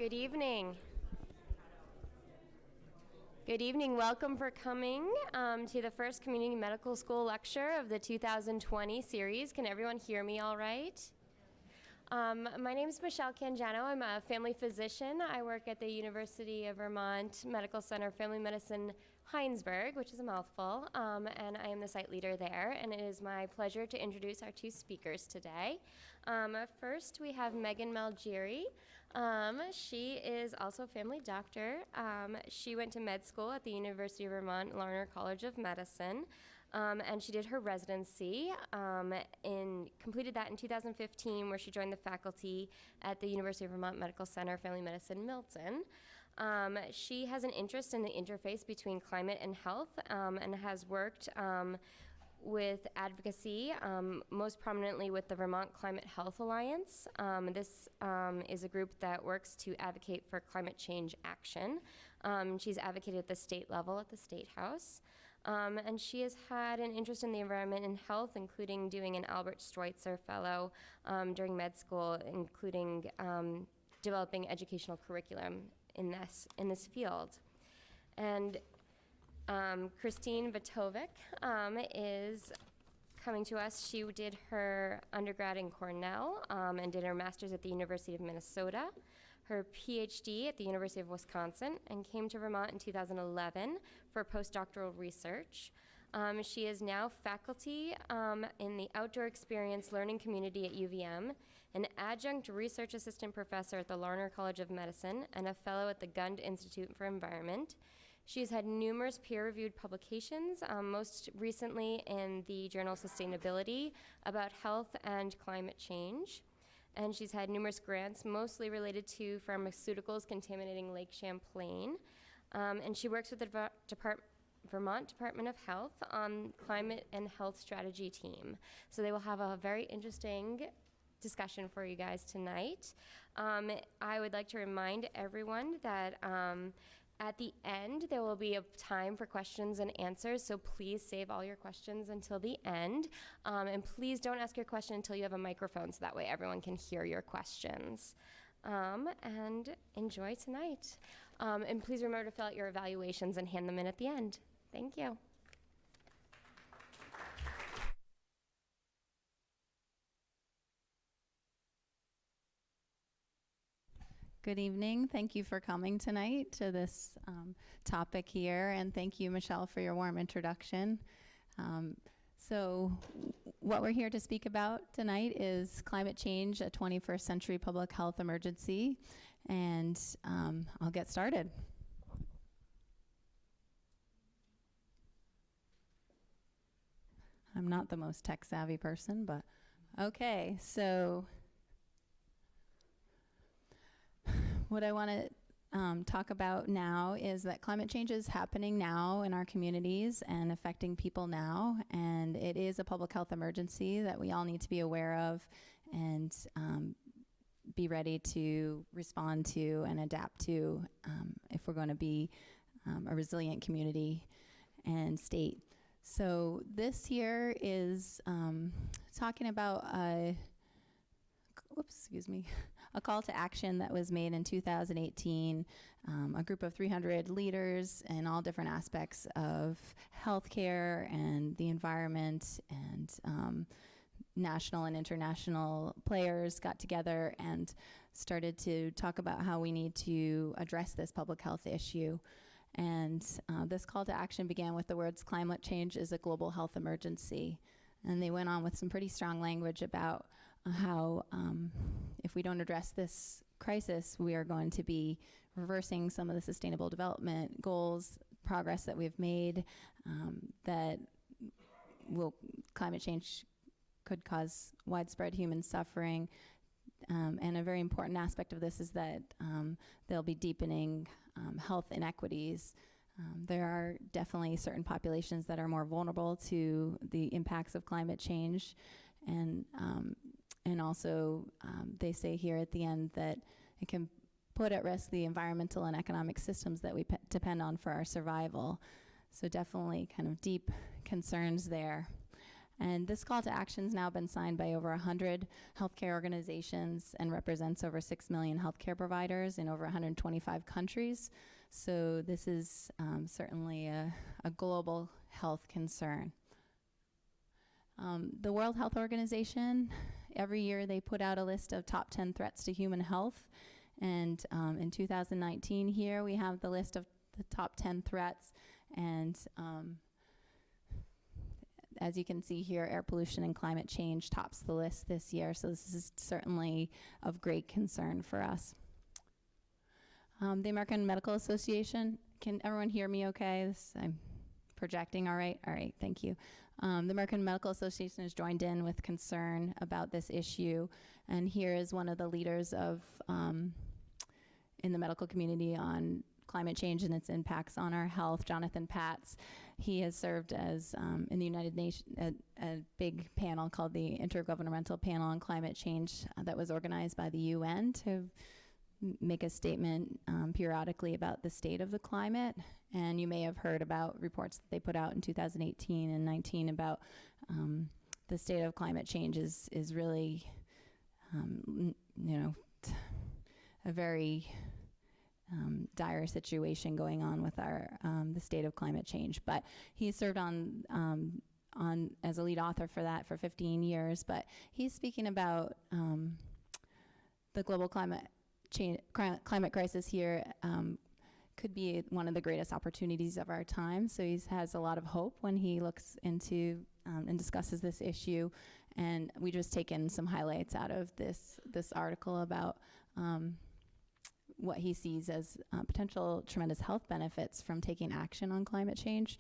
Good evening. Good evening. Welcome for coming to the first Community Medical School lecture of the 2020 series. Can everyone hear me all right? My name is Michelle Cangiano. I'm a family physician. I work at the University of Vermont Medical Center Family Medicine Heinsberg, which is a mouthful, and I am the site leader there. And it is my pleasure to introduce our two speakers today. First, we have Megan Malgeri. She is also a family doctor. She went to med school at the University of Vermont Larner College of Medicine. And she did her residency completed that in 2015, where she joined the faculty at the University of Vermont Medical Center Family Medicine Milton. She has an interest in the interface between climate and health, and has worked with advocacy, most prominently with the Vermont Climate Health Alliance. This is a group that works to advocate for climate change action. She's advocated at the state level at the State House. And she has had an interest in the environment and health, including doing an Albert Schweitzer Fellow during med school, including developing educational curriculum in this field. And Christine Vatovec is coming to us. She did her undergrad in Cornell and did her master's at the University of Minnesota, her Ph.D. at the University of Wisconsin, and came to Vermont in 2011 for postdoctoral research. She is now faculty in the Outdoor Experience Learning Community at UVM, an adjunct research assistant professor at the Larner College of Medicine, and a fellow at the Gund Institute for Environment. She's had numerous peer-reviewed publications, most recently in the journal Sustainability, about health and climate change. And she's had numerous grants, mostly related to pharmaceuticals contaminating Lake Champlain. And she works with the Vermont Department of Health on climate and health strategy team. So they will have a very interesting discussion for you guys tonight. I would like to remind everyone that at the end, there will be a time for questions and answers, so please save all your questions until the end. And please don't ask your question until you have a microphone, so that way everyone can hear your questions. And enjoy tonight. And please remember to fill out your evaluations and hand them in at the end. Thank you. Good evening. Thank you for coming tonight to this topic here, and thank you, Michelle, for your warm introduction. So what we're here to speak about tonight is climate change, a 21st century public health emergency, and I'll get started. I'm not the most tech-savvy person, but okay, so what I want to talk about now is that climate change is happening now in our communities and affecting people now, and it is a public health emergency that we all need to be aware of and be ready to respond to and adapt to if we're going to be a resilient community and state. So this here is talking about a call to action that was made in 2018. A group of 300 leaders in all different aspects of healthcare and the environment and national and international players got together and started to talk about how we need to address this public health issue. And this call to action began with the words, "Climate change is a global health emergency." And they went on with some pretty strong language about how if we don't address this crisis, we are going to be reversing some of the sustainable development goals, progress that we've made, climate change could cause widespread human suffering. And a very important aspect of this is that they'll be deepening health inequities. There are definitely certain populations that are more vulnerable to the impacts of climate change, and also they say here at the end that it can put at risk the environmental and economic systems that we depend on for our survival. So definitely kind of deep concerns there. And this call to action has now been signed by over 100 healthcare organizations and represents over 6 million healthcare providers in over 125 countries. So this is certainly a global health concern. The World Health Organization, every year they put out a list of top 10 threats to human health. And in 2019 here we have the list of the top 10 threats. And as you can see here, air pollution and climate change tops the list this year. So this is certainly of great concern for us. The American Medical Association, can everyone hear me okay? I'm projecting all right? All right, thank you. The American Medical Association has joined in with concern about this issue. And here is one of the leaders of, in the medical community on climate change and its impacts on our health, Jonathan Patz. He has served as, in the United Nations, a big panel called the Intergovernmental Panel on Climate Change that was organized by the UN to make a statement periodically about the state of the climate. And you may have heard about reports that they put out in 2018 and 19 about the state of climate change is really, a very dire situation going on with our the state of climate change. But he served on as a lead author for that for 15 years. But he's speaking about the global climate crisis here could be one of the greatest opportunities of our time. So he has a lot of hope when he looks into and discusses this issue. And we just taken some highlights out of this article about what he sees as potential tremendous health benefits from taking action on climate change.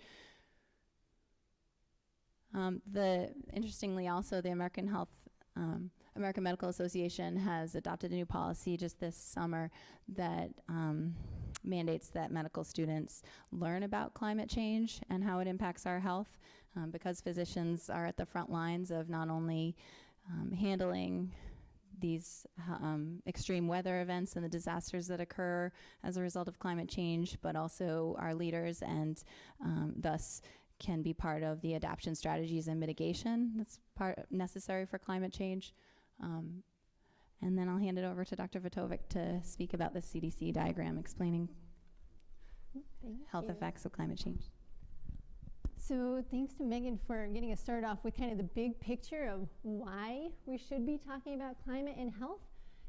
Interestingly also, the American Medical Association has adopted a new policy just this summer that mandates that medical students learn about climate change and how it impacts our health, because physicians are at the front lines of not only handling these extreme weather events and the disasters that occur as a result of climate change, but also our leaders, and thus can be part of the adaptation strategies and mitigation that's necessary for climate change. And then I'll hand it over to Dr. Vatovec to speak about the CDC diagram explaining health effects of climate change. So thanks to Megan for getting us started off with kind of the big picture of why we should be talking about climate and health.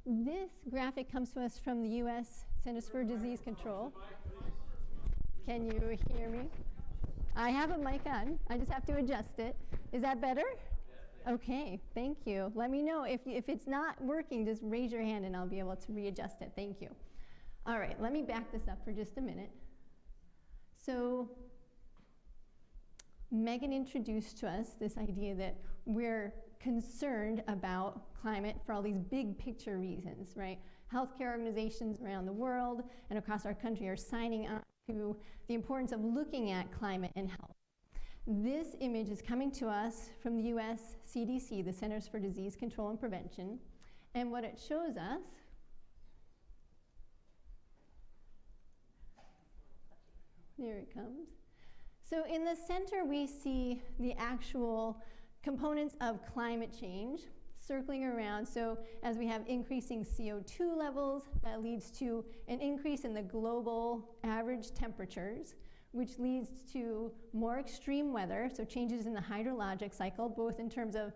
This graphic comes to us from the U.S. Centers for Disease Control. Can you hear me? I have a mic on. I just have to adjust it. Is that better? Okay, thank you. Let me know if it's not working, just raise your hand and I'll be able to readjust it. Thank you. All right, let me back this up for just a minute. So Megan introduced to us this idea that we're concerned about climate for all these big picture reasons, right? Healthcare organizations around the world and across our country are signing on to the importance of looking at climate and health. This image is coming to us from the US CDC, the Centers for Disease Control and Prevention, and what it shows us there it comes. So in the center, we see the actual components of climate change circling around. So as we have increasing CO2 levels, that leads to an increase in the global average temperatures, which leads to more extreme weather, so changes in the hydrologic cycle, both in terms of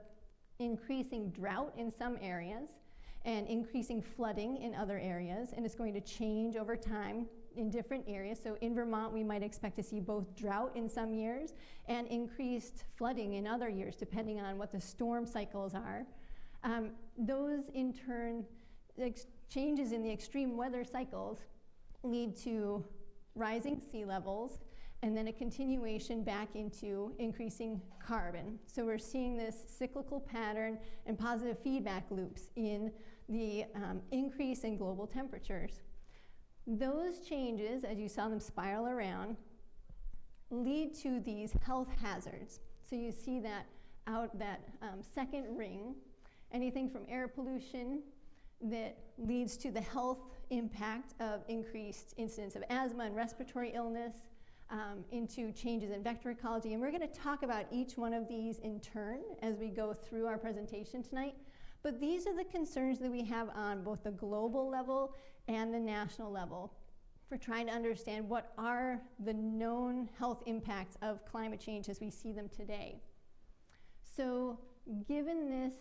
increasing drought in some areas and increasing flooding in other areas, and it's going to change over time in different areas. So in Vermont, we might expect to see both drought in some years and increased flooding in other years, depending on what the storm cycles are. Those, in turn, changes in the extreme weather cycles lead to rising sea levels, and then a continuation back into increasing carbon. So we're seeing this cyclical pattern and positive feedback loops in the increase in global temperatures. Those changes, as you saw them spiral around, lead to these health hazards. So you see that second ring, anything from air pollution that leads to the health impact of increased incidence of asthma and respiratory illness, into changes in vector ecology. And we're going to talk about each one of these in turn as we go through our presentation tonight. But these are the concerns that we have on both the global level and the national level for trying to understand what are the known health impacts of climate change as we see them today. So given this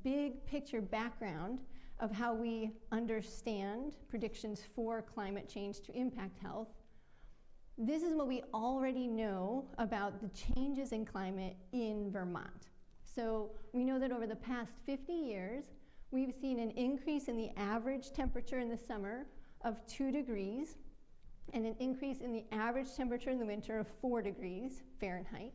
big picture background of how we understand predictions for climate change to impact health, this is what we already know about the changes in climate in Vermont. So we know that over the past 50 years, we've seen an increase in the average temperature in the summer of 2 degrees and an increase in the average temperature in the winter of 4 degrees Fahrenheit.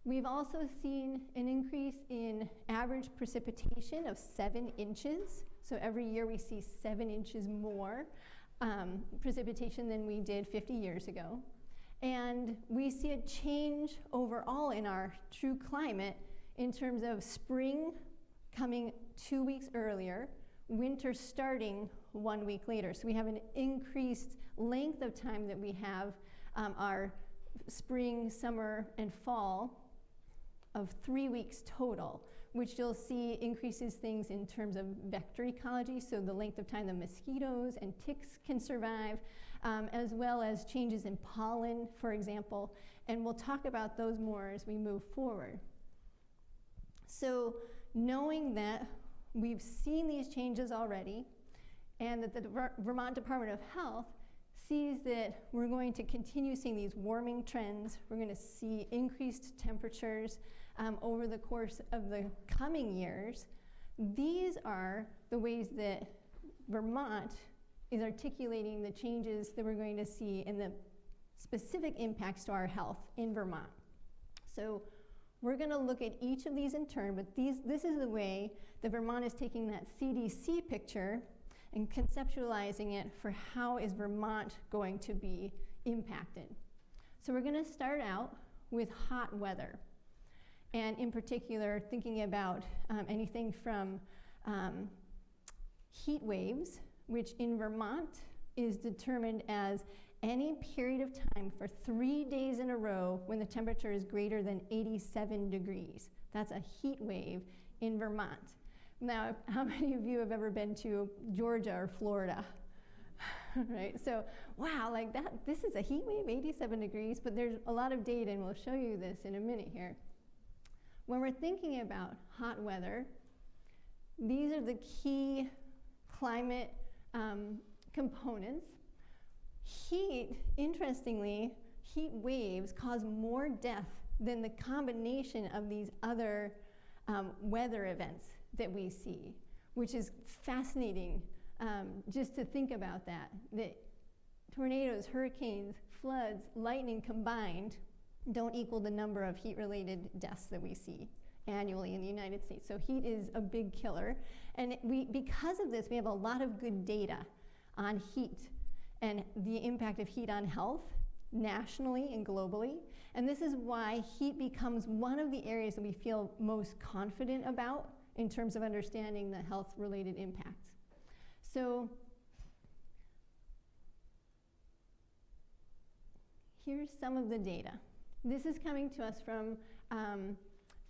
We've also seen an increase in average precipitation of 7 inches. So every year we see 7 inches more precipitation than we did 50 years ago. And we see a change overall in our true climate in terms of spring coming 2 weeks earlier, winter starting 1 week later. So we have an increased length of time that we have our spring, summer, and fall of 3 weeks total, which you'll see increases things in terms of vector ecology, so the length of time the mosquitoes and ticks can survive, as well as changes in pollen, for example, and we'll talk about those more as we move forward. So knowing that we've seen these changes already, and that the Vermont Department of Health sees that we're going to continue seeing these warming trends, we're going to see increased temperatures over the course of the coming years, these are the ways that Vermont is articulating the changes that we're going to see and the specific impacts to our health in Vermont. So we're going to look at each of these in turn, but this is the way that Vermont is taking that CDC picture and conceptualizing it for how is Vermont going to be impacted. So we're going to start out with hot weather, and in particular thinking about anything from heat waves, which in Vermont is determined as any period of time for 3 days in a row when the temperature is greater than 87 degrees. That's a heat wave in Vermont. Now, how many of you have ever been to Georgia or Florida? Right, so wow, like that, this is a heat wave, 87 degrees, but there's a lot of data, and we'll show you this in a minute here. When we're thinking about hot weather, these are the key climate components. Heat, interestingly, heat waves cause more death than the combination of these other weather events that we see, which is fascinating just to think about that tornadoes, hurricanes, floods, lightning combined don't equal the number of heat-related deaths that we see annually in the United States. So heat is a big killer. And because of this, we have a lot of good data on heat and the impact of heat on health nationally and globally. And this is why heat becomes one of the areas that we feel most confident about in terms of understanding the health-related impacts. So here's some of the data. This is coming to us from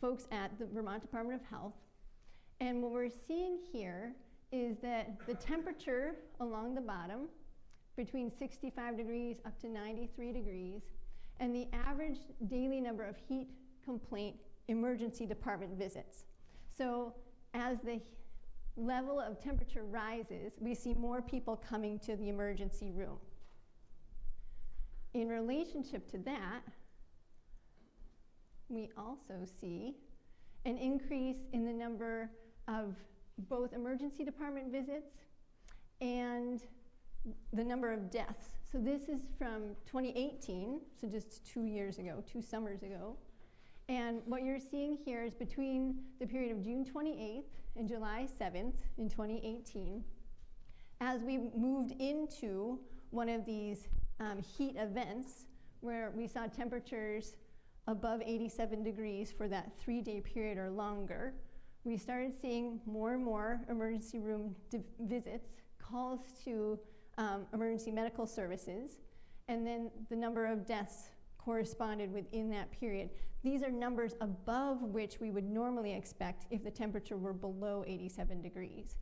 folks at the Vermont Department of Health. And what we're seeing here is that the temperature along the bottom, between 65 degrees up to 93 degrees, and the average daily number of heat complaint emergency department visits. So as the level of temperature rises, we see more people coming to the emergency room. In relationship to that, we also see an increase in the number of both emergency department visits and the number of deaths. So this is from 2018, so just 2 years ago, 2 summers ago. And what you're seeing here is between the period of June 28th and July 7th in 2018, as we moved into one of these heat events where we saw temperatures above 87 degrees for that 3-day period or longer, we started seeing more and more emergency room visits, calls to emergency medical services, and then the number of deaths corresponded within that period. These are numbers above which we would normally expect if the temperature were below 87 degrees.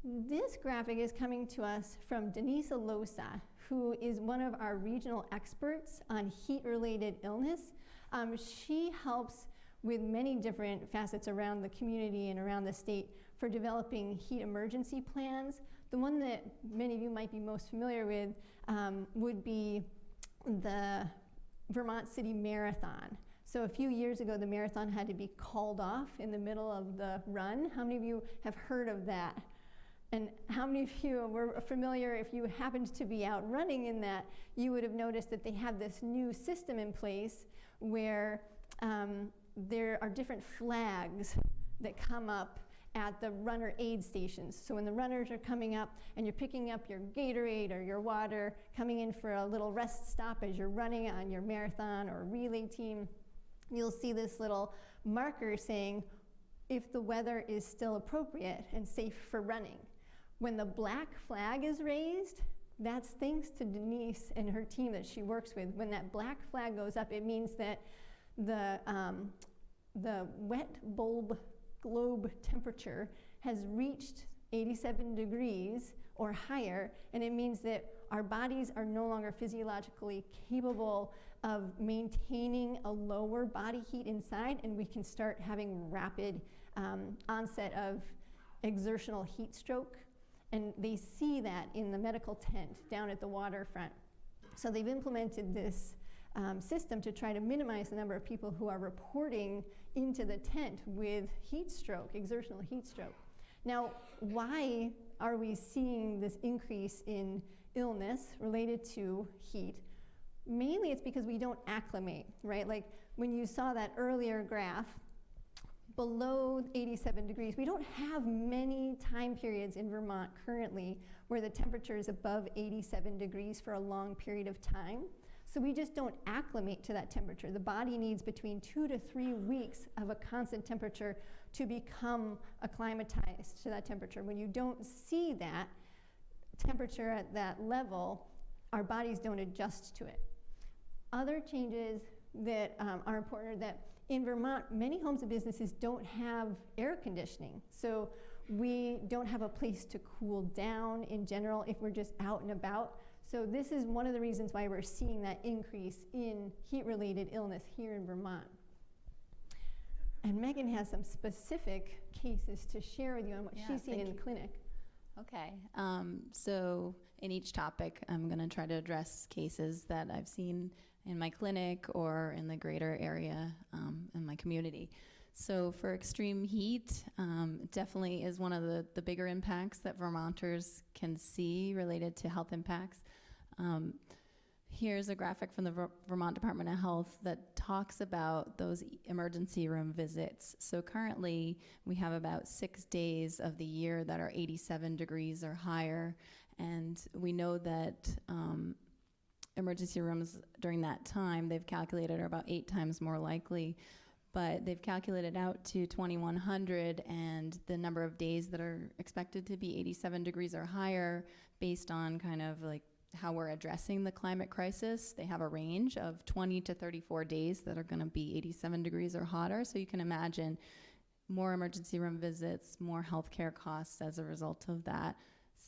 This graphic is coming to us from Denise Alosa, who is one of our regional experts on heat-related illness. She helps with many different facets around the community and around the state for developing heat emergency plans. The one that many of you might be most familiar with would be the Vermont City Marathon. So a few years ago, the marathon had to be called off in the middle of the run. How many of you have heard of that? And how many of you were familiar, if you happened to be out running in that, you would have noticed that they have this new system in place where there are different flags that come up at the runner aid stations. So when the runners are coming up and you're picking up your Gatorade or your water, coming in for a little rest stop as you're running on your marathon or relay team, you'll see this little marker saying if the weather is still appropriate and safe for running. When the black flag is raised, that's thanks to Denise and her team that she works with. When that black flag goes up, it means that the wet bulb globe temperature has reached 87 degrees or higher, and it means that our bodies are no longer physiologically capable of maintaining a lower body heat inside, and we can start having rapid onset of exertional heat stroke. And they see that in the medical tent down at the waterfront. So they've implemented this system to try to minimize the number of people who are reporting into the tent with heat stroke, exertional heat stroke. Now, why are we seeing this increase in illness related to heat? Mainly it's because we don't acclimate, right? Like when you saw that earlier graph, below 87 degrees, we don't have many time periods in Vermont currently where the temperature is above 87 degrees for a long period of time. So we just don't acclimate to that temperature. The body needs between 2 to 3 weeks of a constant temperature to become acclimatized to that temperature. When you don't see that temperature at that level, our bodies don't adjust to it. Other changes that are important are that in Vermont, many homes and businesses don't have air conditioning. So we don't have a place to cool down in general if we're just out and about. So this is one of the reasons why we're seeing that increase in heat-related illness here in Vermont. And Megan has some specific cases to share with you on what she's seen in the clinic. Okay, so in each topic, I'm going to try to address cases that I've seen in my clinic or in the greater area in my community. So for extreme heat, definitely is one of the bigger impacts that Vermonters can see related to health impacts. Here's a graphic from the Vermont Department of Health that talks about those emergency room visits. So currently, we have about 6 days of the year that are 87 degrees or higher, and we know that emergency rooms during that time, they've calculated, are about 8 times more likely, but they've calculated out to 2,100 and the number of days that are expected to be 87 degrees or higher based on kind of like how we're addressing the climate crisis. They have a range of 20 to 34 days that are going to be 87 degrees or hotter. So you can imagine more emergency room visits, more healthcare costs as a result of that.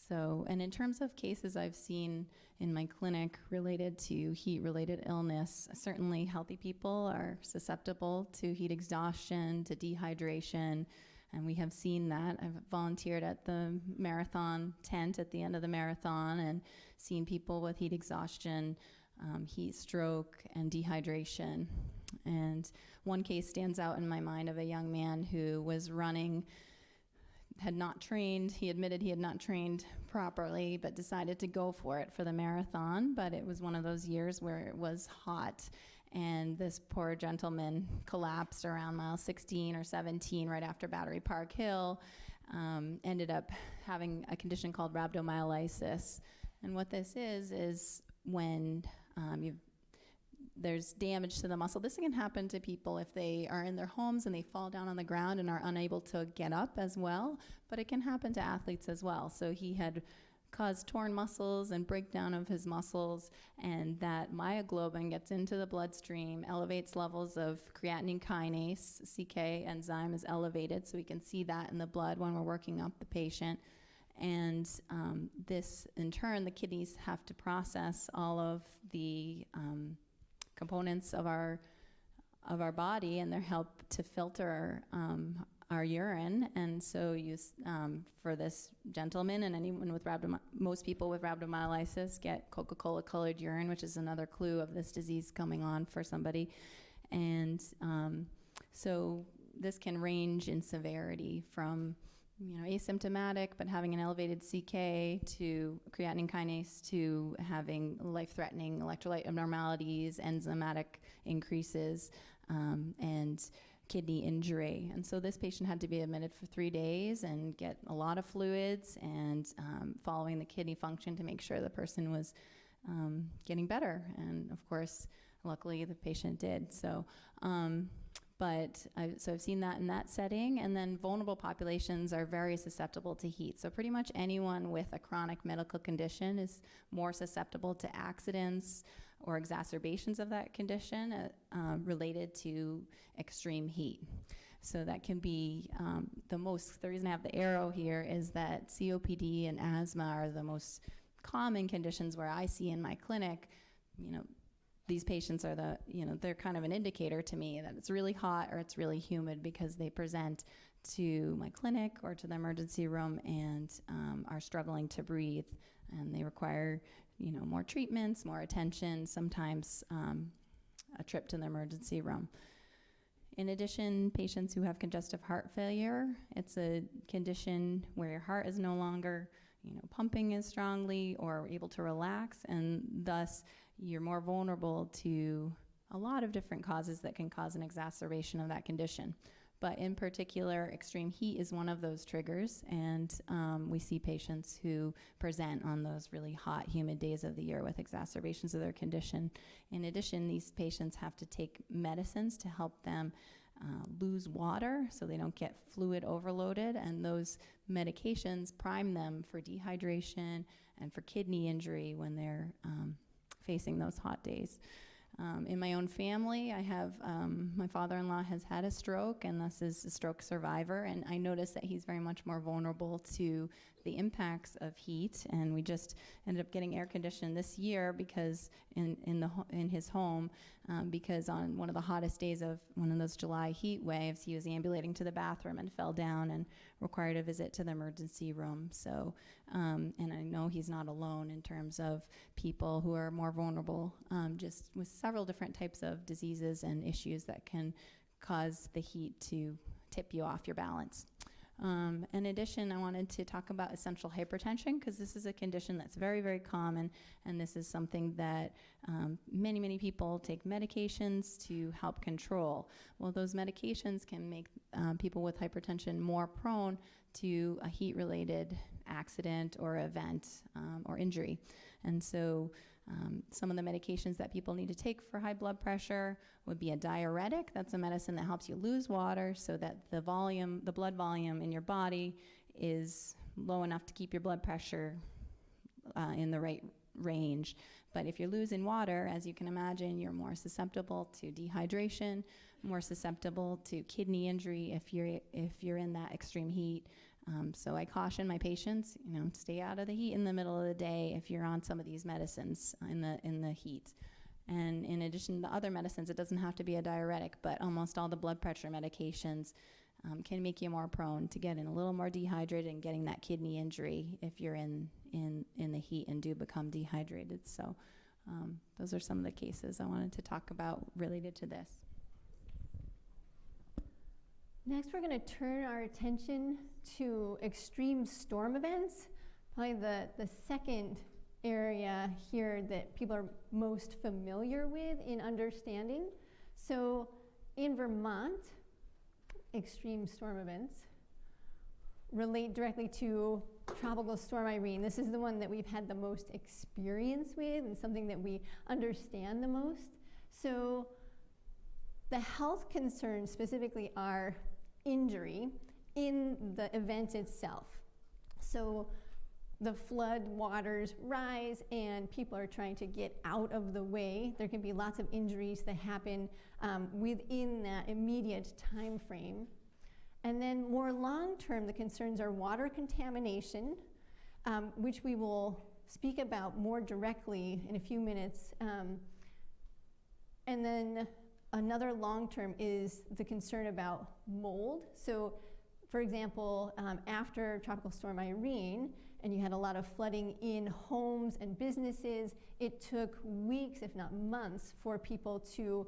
So, and in terms of cases I've seen in my clinic related to heat-related illness, certainly healthy people are susceptible to heat exhaustion, to dehydration, and we have seen that. I've volunteered at the marathon tent at the end of the marathon and seen people with heat exhaustion, heat stroke, and dehydration. And one case stands out in my mind of a young man who was running, had not trained. He admitted he had not trained properly, but decided to go for it for the marathon. But it was one of those years where it was hot, and this poor gentleman collapsed around mile 16 or 17 right after Battery Park Hill, ended up having a condition called rhabdomyolysis. And what this is when there's damage to the muscle. This can happen to people if they are in their homes and they fall down on the ground and are unable to get up as well, but it can happen to athletes as well. So he had caused torn muscles and breakdown of his muscles, and that myoglobin gets into the bloodstream, elevates levels of creatinine kinase, CK enzyme is elevated, so we can see that in the blood when we're working up the patient. And this, in turn, the kidneys have to process all of the components of our body, and they help to filter our urine. And so for this gentleman and anyone with most people with rhabdomyolysis get Coca-Cola colored urine, which is another clue of this disease coming on for somebody. And so this can range in severity from asymptomatic but having an elevated CK to creatinine kinase to having life-threatening electrolyte abnormalities, enzymatic increases, and kidney injury. And so this patient had to be admitted for 3 days and get a lot of fluids and following the kidney function to make sure the person was getting better. And of course, luckily the patient did. So I've seen that in that setting. And then vulnerable populations are very susceptible to heat. So pretty much anyone with a chronic medical condition is more susceptible to accidents or exacerbations of that condition related to extreme heat. So that can be the reason I have the arrow here is that COPD and asthma are the most common conditions where I see in my clinic. These patients are they're kind of an indicator to me that it's really hot or it's really humid, because they present to my clinic or to the emergency room and are struggling to breathe, and they require more treatments, more attention, sometimes a trip to the emergency room. In addition, patients who have congestive heart failure, it's a condition where your heart is no longer pumping as strongly or able to relax, and thus you're more vulnerable to a lot of different causes that can cause an exacerbation of that condition. But in particular, extreme heat is one of those triggers, and we see patients who present on those really hot, humid days of the year with exacerbations of their condition. In addition, these patients have to take medicines to help them lose water so they don't get fluid overloaded, and those medications prime them for dehydration and for kidney injury when they're facing those hot days. In my own family, I have my father-in-law has had a stroke and thus is a stroke survivor, and I noticed that he's very much more vulnerable to the impacts of heat, and we just ended up getting air conditioned this year because in his home, because on one of the hottest days of one of those July heat waves, he was ambulating to the bathroom and fell down and required a visit to the emergency room. So, and I know he's not alone in terms of people who are more vulnerable, just with several different types of diseases and issues that can cause the heat to tip you off your balance. In addition, I wanted to talk about essential hypertension, because this is a condition that's very, very common, and this is something that many, many people take medications to help control. Well, those medications can make people with hypertension more prone to a heat-related accident or event or injury. And so some of the medications that people need to take for high blood pressure would be a diuretic. That's a medicine that helps you lose water so that the blood volume in your body is low enough to keep your blood pressure in the right range. But if you're losing water, as you can imagine, you're more susceptible to dehydration, more susceptible to kidney injury if you're in that extreme heat. So I caution my patients, stay out of the heat in the middle of the day if you're on some of these medicines in the heat. And in addition to other medicines, it doesn't have to be a diuretic, but almost all the blood pressure medications can make you more prone to getting a little more dehydrated and getting that kidney injury if you're in the heat and do become dehydrated. So those are some of the cases I wanted to talk about related to this. Next, we're going to turn our attention to extreme storm events, probably the second area here that people are most familiar with in understanding. So in Vermont, extreme storm events relate directly to Tropical Storm Irene. This is the one that we've had the most experience with and something that we understand the most. So the health concerns specifically are injury in the event itself. So the flood waters rise and people are trying to get out of the way. There can be lots of injuries that happen within that immediate time frame. And then more long-term, the concerns are water contamination, which we will speak about more directly in a few minutes. And then another long-term is the concern about mold. So, for example, after Tropical Storm Irene, and you had a lot of flooding in homes and businesses, it took weeks, if not months, for people to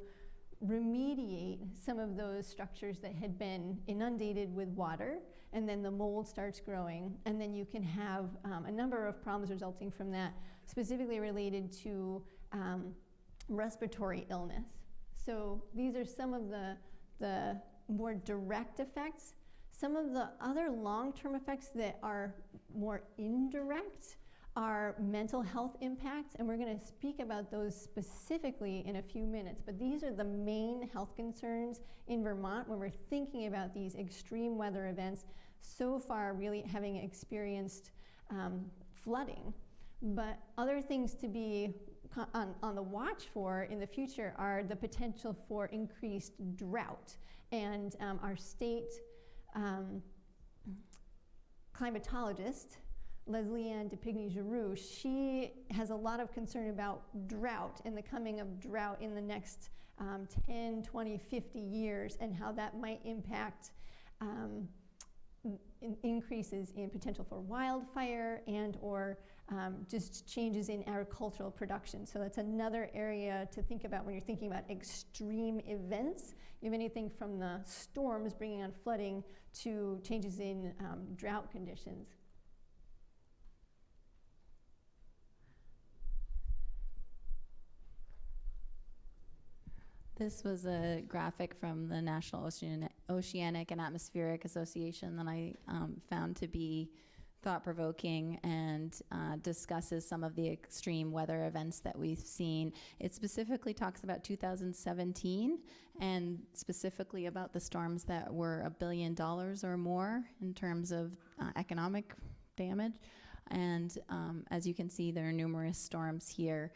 remediate some of those structures that had been inundated with water, and then the mold starts growing, and then you can have a number of problems resulting from that, specifically related to respiratory illness. So these are some of the more direct effects. Some of the other long-term effects that are more indirect are mental health impacts, and we're going to speak about those specifically in a few minutes. But these are the main health concerns in Vermont when we're thinking about these extreme weather events, so far really having experienced flooding. But other things to be on the watch for in the future are the potential for increased drought. And our state climatologist, Leslie-Anne Depigny-Giroux, she has a lot of concern about drought and the coming of drought in the next 10, 20, 50 years, and how that might impact increases in potential for wildfire and or just changes in agricultural production. So that's another area to think about when you're thinking about extreme events. You have anything from the storms bringing on flooding to changes in drought conditions. This was a graphic from the National Oceanic and Atmospheric Association that I found to be thought-provoking and discusses some of the extreme weather events that we've seen. It specifically talks about 2017 and specifically about the storms that were $1 billion or more in terms of economic damage. And as you can see, there are numerous storms here.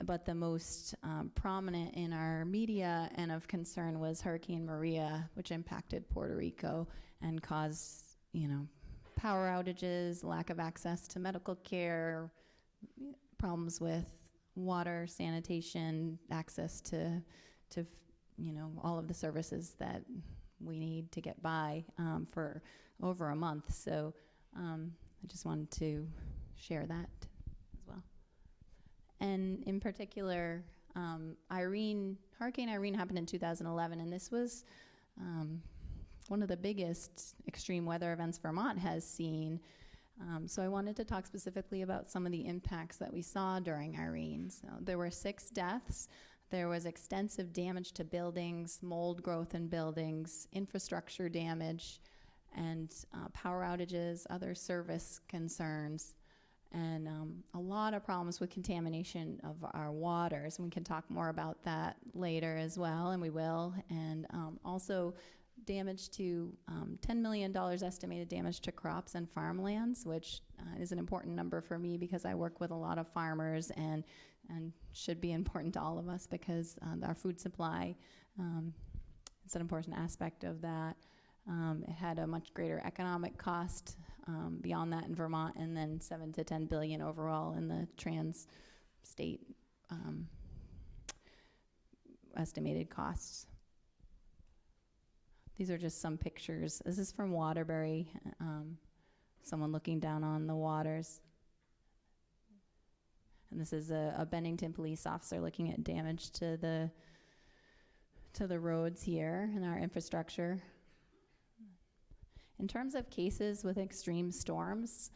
But the most prominent in our media and of concern was Hurricane Maria, which impacted Puerto Rico and caused, power outages, lack of access to medical care, problems with water, sanitation, access to all of the services that we need to get by for over a month. So I just wanted to share that. And in particular, Hurricane Irene happened in 2011, and this was one of the biggest extreme weather events Vermont has seen. So I wanted to talk specifically about some of the impacts that we saw during Irene. So there were 6 deaths. There was extensive damage to buildings, mold growth in buildings, infrastructure damage, and power outages, other service concerns, and a lot of problems with contamination of our waters. And we can talk more about that later as well, and we will. And also damage to $10 million estimated damage to crops and farmlands, which is an important number for me because I work with a lot of farmers and should be important to all of us because our food supply is an important aspect of that. It had a much greater economic cost beyond that in Vermont, and then $7 to $10 billion overall in the trans-state estimated costs. These are just some pictures. This is from Waterbury, someone looking down on the waters. And this is a Bennington police officer looking at damage to the roads here and our infrastructure. In terms of cases with extreme storms,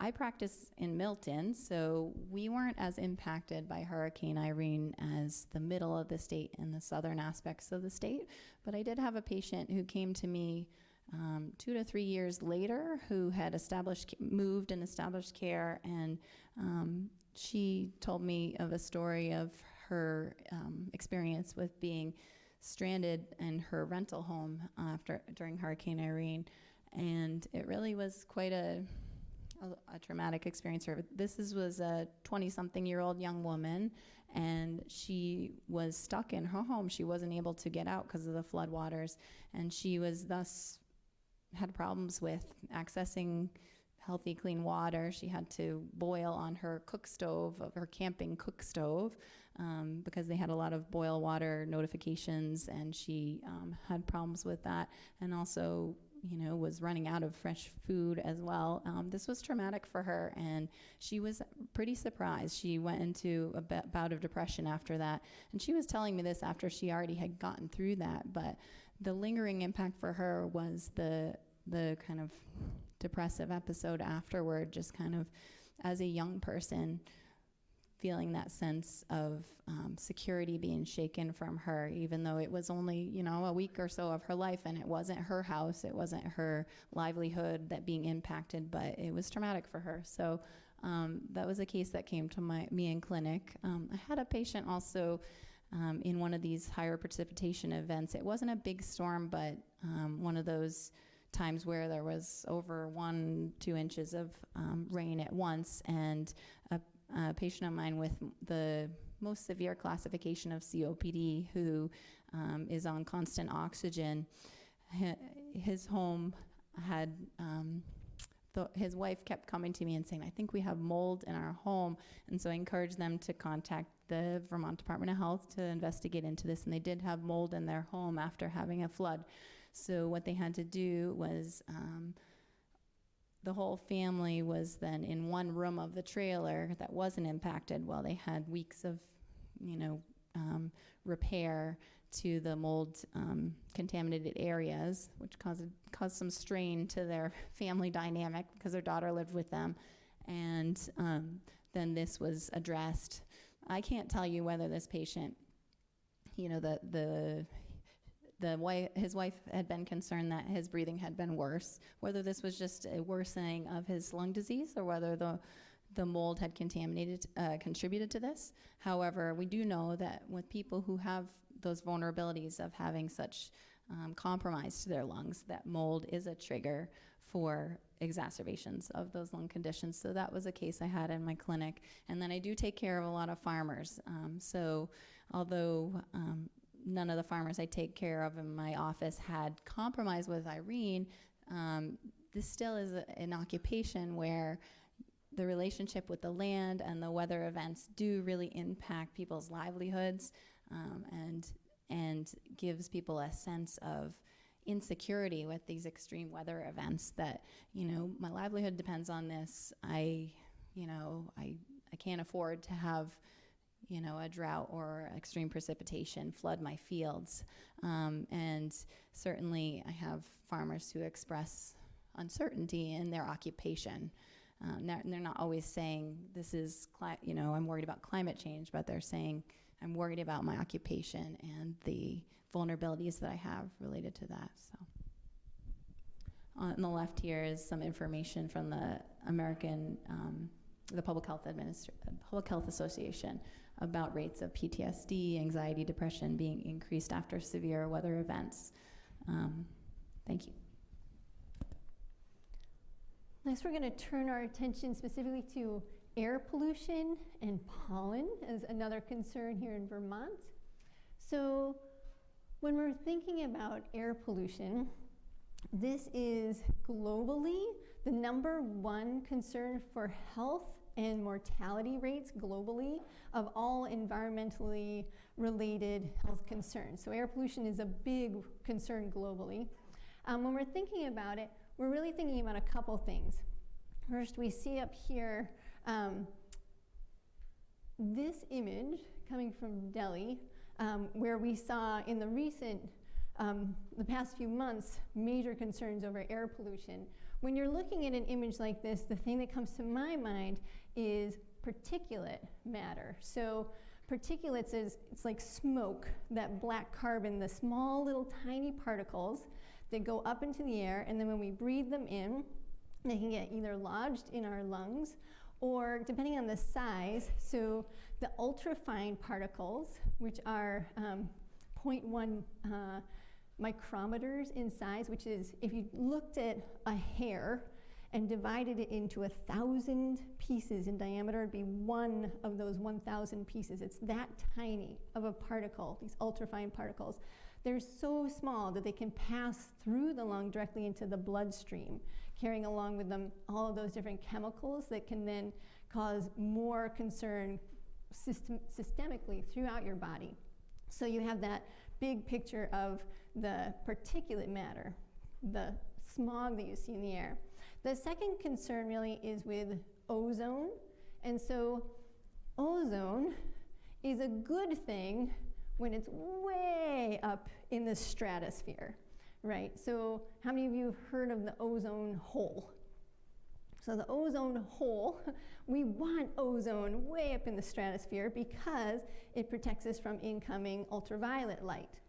I practice in Milton, so we weren't as impacted by Hurricane Irene as the middle of the state and the southern aspects of the state. But I did have a patient who came to me 2 to 3 years later who had moved and established care, and she told me of a story of her experience with being stranded in her rental home during Hurricane Irene, and it really was quite a traumatic experience for her. This was a 20-something-year-old young woman, and she was stuck in her home. She wasn't able to get out because of the floodwaters, and she was thus had problems with accessing healthy, clean water. She had to boil on her her camping cook stove, because they had a lot of boil water notifications, and she had problems with that, and also was running out of fresh food as well. This was traumatic for her, and she was pretty surprised. She went into a bout of depression after that, and she was telling me this after she already had gotten through that, but the lingering impact for her was the kind of depressive episode afterward, just kind of as a young person feeling that sense of security being shaken from her, even though it was only, a week or so of her life, and it wasn't her house, it wasn't her livelihood that being impacted, but it was traumatic for her. So that was a case that came to me in clinic. I had a patient also in one of these higher precipitation events. It wasn't a big storm, but one of those times where there was over 1-2 inches of rain at once, and a patient of mine with the most severe classification of COPD who is on constant oxygen. His home had, his wife kept coming to me and saying, I think we have mold in our home. And so I encouraged them to contact the Vermont Department of Health to investigate into this. And they did have mold in their home after having a flood. So what they had to do was the whole family was then in one room of the trailer that wasn't impacted while they had weeks of, repair to the mold contaminated areas, which caused some strain to their family dynamic because their daughter lived with them. And then this was addressed. I can't tell you whether this patient, his wife had been concerned that his breathing had been worse, whether this was just a worsening of his lung disease or whether the mold had contributed to this. However, we do know that with people who have those vulnerabilities of having such compromise to their lungs, that mold is a trigger for exacerbations of those lung conditions. So that was a case I had in my clinic. And then I do take care of a lot of farmers. So although none of the farmers I take care of in my office had compromise with Irene, this still is an occupation where the relationship with the land and the weather events do really impact people's livelihoods, and gives people a sense of insecurity with these extreme weather events that, my livelihood depends on this. I can't afford to have a drought or extreme precipitation flood my fields. And certainly I have farmers who express uncertainty in their occupation. They're not always saying this is, I'm worried about climate change, but they're saying I'm worried about my occupation and the vulnerabilities that I have related to that. So on the left here is some information from the the Public Health Association about rates of PTSD, anxiety, depression being increased after severe weather events. Thank you. Next, we're going to turn our attention specifically to air pollution and pollen as another concern here in Vermont. So when we're thinking about air pollution, this is globally the #1 concern for health and mortality rates globally of all environmentally related health concerns. So air pollution is a big concern globally. When we're thinking about it, we're really thinking about a couple things. First, we see up here this image coming from Delhi, where we saw in the past few months, major concerns over air pollution. When you're looking at an image like this, the thing that comes to my mind is particulate matter. So particulates it's like smoke, that black carbon, the small little tiny particles that go up into the air, and then when we breathe them in, they can get either lodged in our lungs or, depending on the size, so the ultrafine particles, which are 0.1 micrometers in size, which is, if you looked at a hair and divided it into 1,000 pieces in diameter, it'd be one of those 1,000 pieces. It's that tiny of a particle, these ultrafine particles. They're so small that they can pass through the lung directly into the bloodstream, carrying along with them all of those different chemicals that can then cause more concern systemically throughout your body. So you have that big picture of the particulate matter, the smog that you see in the air. The second concern really is with ozone. And so ozone is a good thing when it's way up in the stratosphere, right? So how many of you have heard of the ozone hole? So the ozone hole, we want ozone way up in the stratosphere because it protects us from incoming ultraviolet light.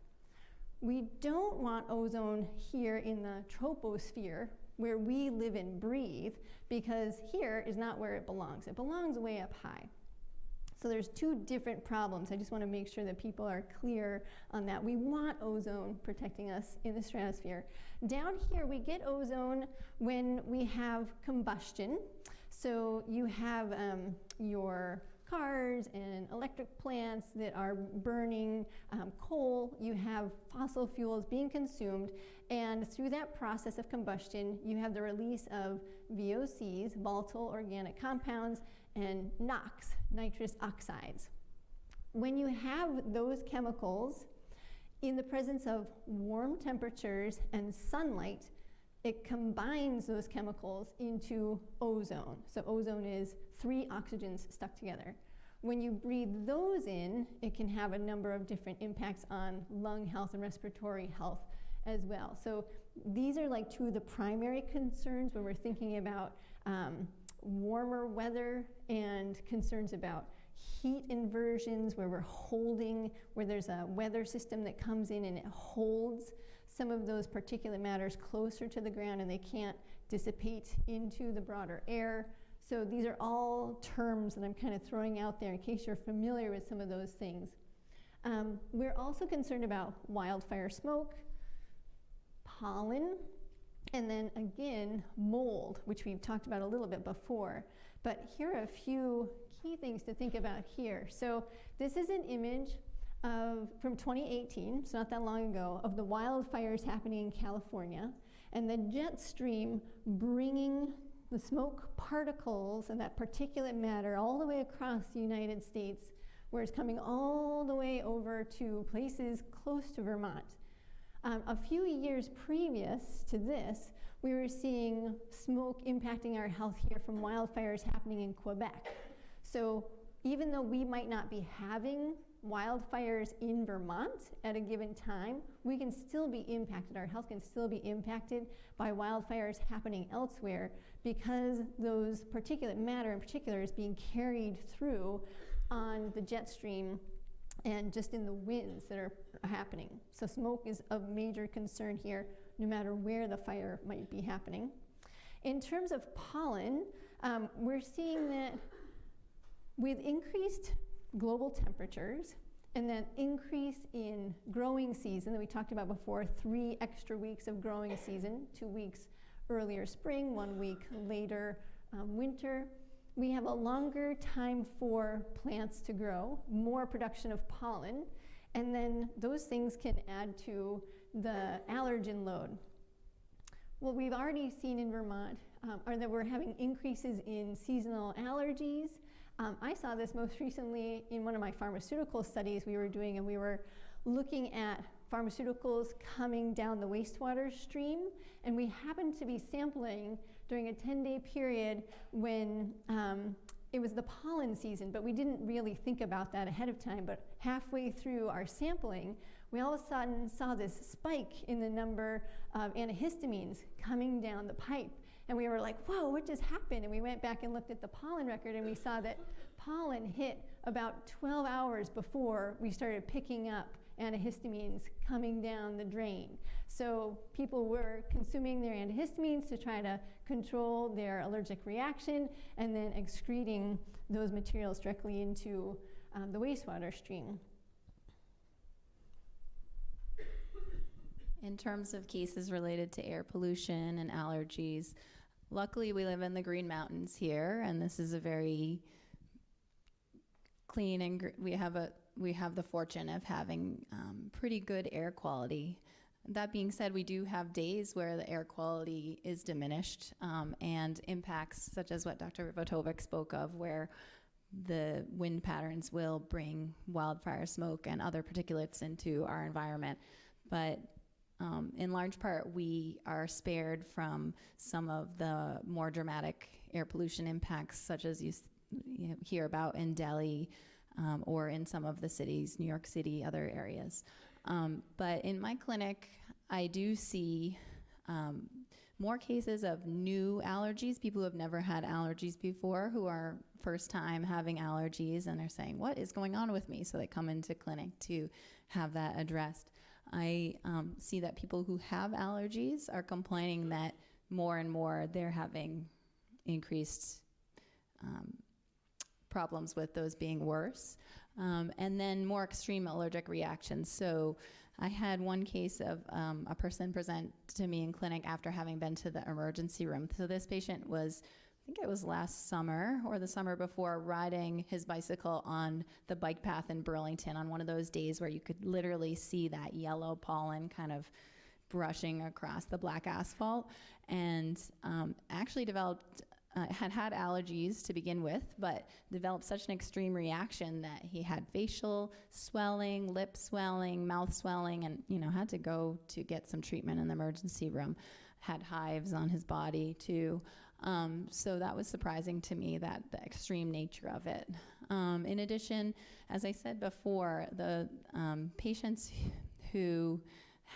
We don't want ozone here in the troposphere where we live and breathe, because here is not where it belongs. It belongs way up high. So there's two different problems. I just want to make sure that people are clear on that. We want ozone protecting us in the stratosphere. Down here, we get ozone when we have combustion. So you have your cars and electric plants that are burning coal. You have fossil fuels being consumed. And through that process of combustion, you have the release of VOCs, volatile organic compounds, and NOx, nitrous oxides. When you have those chemicals in the presence of warm temperatures and sunlight, it combines those chemicals into ozone. So ozone is 3 oxygens stuck together. When you breathe those in, it can have a number of different impacts on lung health and respiratory health as well. So these are like two of the primary concerns when we're thinking about warmer weather and concerns about heat inversions, where we're holding, where there's a weather system that comes in and it holds some of those particulate matters closer to the ground and they can't dissipate into the broader air. So these are all terms that I'm kind of throwing out there in case you're familiar with some of those things. We're also concerned about wildfire smoke, pollen, and then again, mold, which we've talked about a little bit before. But here are a few key things to think about here. So this is an image from 2018, so not that long ago, of the wildfires happening in California, and the jet stream bringing the smoke particles and that particulate matter all the way across the United States, where it's coming all the way over to places close to Vermont. A few years previous to this, we were seeing smoke impacting our health here from wildfires happening in Quebec. So even though we might not be having wildfires in Vermont at a given time, we can still be impacted. Our health can still be impacted by wildfires happening elsewhere because those particulate matter in particular is being carried through on the jet stream and just in the winds that are happening. So smoke is a major concern here, no matter where the fire might be happening. In terms of pollen, we're seeing that with increased global temperatures and then increase in growing season that we talked about before, 3 extra weeks of growing season, 2 weeks earlier spring, 1 week later winter, we have a longer time for plants to grow, more production of pollen, and then those things can add to the allergen load. What we've already seen in Vermont are that we're having increases in seasonal allergies. I saw this most recently in one of my pharmaceutical studies we were doing, and we were looking at pharmaceuticals coming down the wastewater stream, and we happened to be sampling during a 10-day period when it was the pollen season, but we didn't really think about that ahead of time. But halfway through our sampling, we all of a sudden saw this spike in the number of antihistamines coming down the pipe. And we were like, whoa, what just happened? And we went back and looked at the pollen record, and we saw that pollen hit about 12 hours before we started picking up antihistamines coming down the drain. So people were consuming their antihistamines to try to control their allergic reaction and then excreting those materials directly into the wastewater stream. In terms of cases related to air pollution and allergies, luckily we live in the Green Mountains here, and this is a very clean and we have the fortune of having pretty good air quality. That being said, we do have days where the air quality is diminished and impacts such as what Dr. Vatovec spoke of, where the wind patterns will bring wildfire smoke and other particulates into our environment. But in large part, we are spared from some of the more dramatic air pollution impacts, such as you hear about in Delhi or in some of the cities, New York City, other areas. But in my clinic, I do see more cases of new allergies, people who have never had allergies before, who are first time having allergies and are saying, what is going on with me? So they come into clinic to have that addressed. I see that people who have allergies are complaining that more and more they're having increased problems with those being worse. And then more extreme allergic reactions. So I had one case of a person present to me in clinic after having been to the emergency room. So this patient was, I think it was last summer or the summer before, riding his bicycle on the bike path in Burlington on one of those days where you could literally see that yellow pollen kind of brushing across the black asphalt, and actually developed had allergies to begin with, but developed such an extreme reaction that he had facial swelling, lip swelling, mouth swelling, and had to go to get some treatment in the emergency room. Had hives on his body too. So that was surprising to me, that the extreme nature of it. In addition, as I said before, the patients who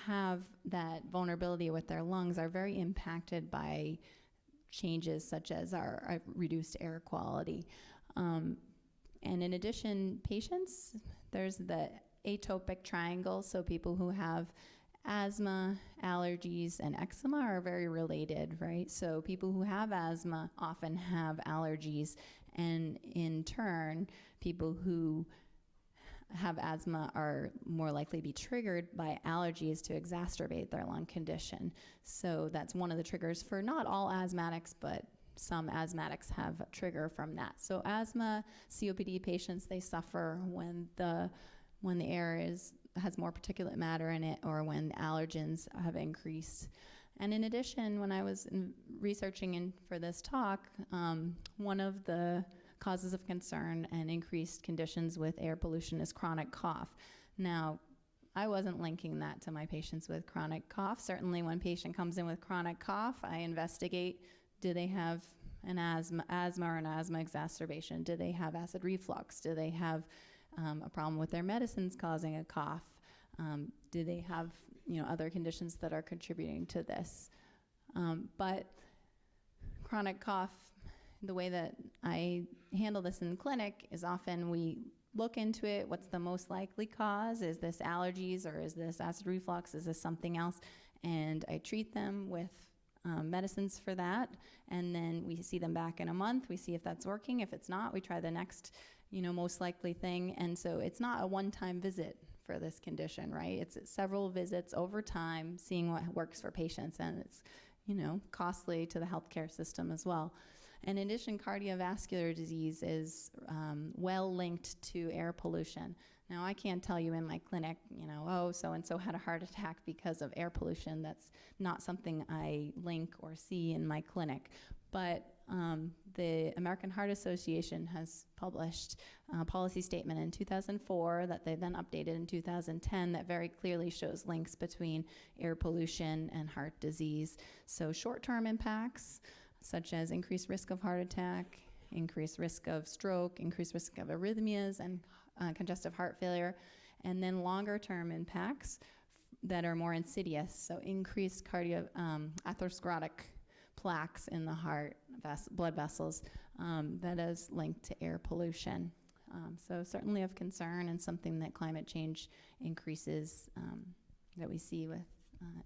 have that vulnerability with their lungs are very impacted by changes such as our reduced air quality. And in addition, patients, there's the atopic triangle, so people who have asthma, allergies, and eczema are very related, right? So people who have asthma often have allergies, and in turn, people who have asthma are more likely to be triggered by allergies to exacerbate their lung condition. So that's one of the triggers for not all asthmatics, but some asthmatics have a trigger from that. So asthma, COPD patients, they suffer when the air has more particulate matter in it, or when allergens have increased. And in addition, when I was researching for this talk, one of the causes of concern and increased conditions with air pollution is chronic cough. Now, I wasn't linking that to my patients with chronic cough. Certainly when a patient comes in with chronic cough, I investigate, do they have an asthma or an asthma exacerbation? Do they have acid reflux? Do they have a problem with their medicines causing a cough? Do they have other conditions that are contributing to this? But chronic cough, the way that I handle this in the clinic is often we look into it. What's the most likely cause? Is this allergies, or is this acid reflux? Is this something else? And I treat them with medicines for that. And then we see them back in a month. We see if that's working. If it's not, we try the next, most likely thing. And so it's not a one-time visit for this condition, right? It's several visits over time, seeing what works for patients. And it's, costly to the healthcare system as well. And in addition, cardiovascular disease is well linked to air pollution. Now, I can't tell you in my clinic, so-and-so had a heart attack because of air pollution. That's not something I link or see in my clinic. But the American Heart Association has published a policy statement in 2004 that they then updated in 2010 that very clearly shows links between air pollution and heart disease. So short-term impacts, such as increased risk of heart attack, increased risk of stroke, increased risk of arrhythmias and congestive heart failure, and then longer-term impacts that are more insidious, so increased atherosclerotic plaques in the heart blood vessels that is linked to air pollution. So certainly of concern and something that climate change increases that we see with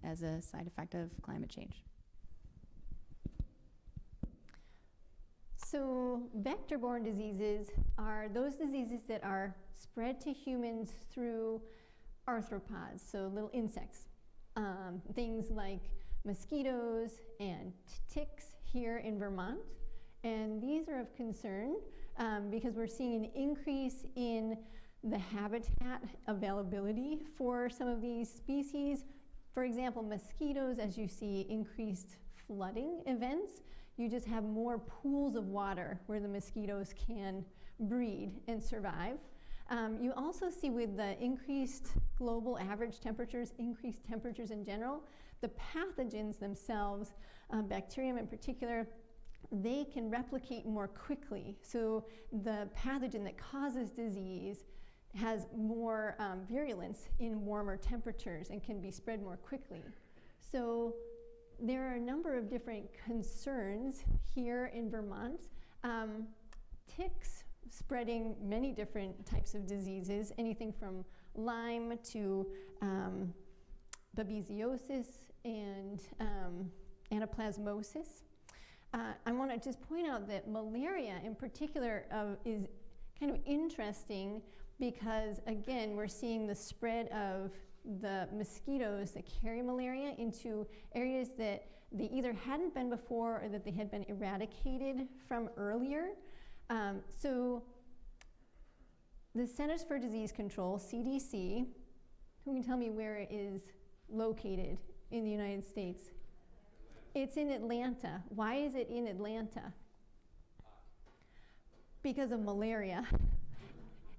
as a side effect of climate change. So vector-borne diseases are those diseases that are spread to humans through arthropods, so little insects. Things like mosquitoes and ticks here in Vermont. And these are of concern because we're seeing an increase in the habitat availability for some of these species. For example, mosquitoes, as you see increased flooding events, you just have more pools of water where the mosquitoes can breed and survive. You also see with the increased global average temperatures, increased temperatures in general, the pathogens themselves, bacterium in particular, they can replicate more quickly. So the pathogen that causes disease has more virulence in warmer temperatures and can be spread more quickly. So there are a number of different concerns here in Vermont. Ticks spreading many different types of diseases, anything from Lyme to babesiosis and anaplasmosis. I want to just point out that malaria in particular is kind of interesting because, again, we're seeing the spread of the mosquitoes that carry malaria into areas that they either hadn't been before or that they had been eradicated from earlier. So the Centers for Disease Control, CDC, who can tell me where it is located in the United States? It's in Atlanta. Why is it in Atlanta? Because of malaria.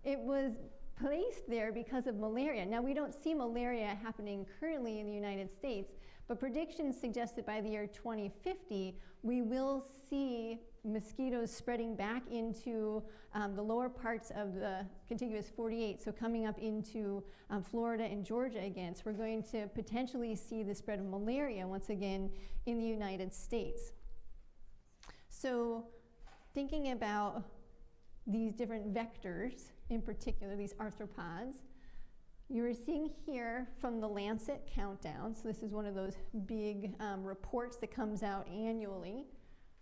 It was placed there because of malaria. Now, we don't see malaria happening currently in the United States, but predictions suggest that by the year 2050, we will see mosquitoes spreading back into the lower parts of the contiguous 48, so coming up into Florida and Georgia again. So we're going to potentially see the spread of malaria once again in the United States. So thinking about these different vectors, in particular these arthropods, you are seeing here from the Lancet countdown, so this is one of those big reports that comes out annually.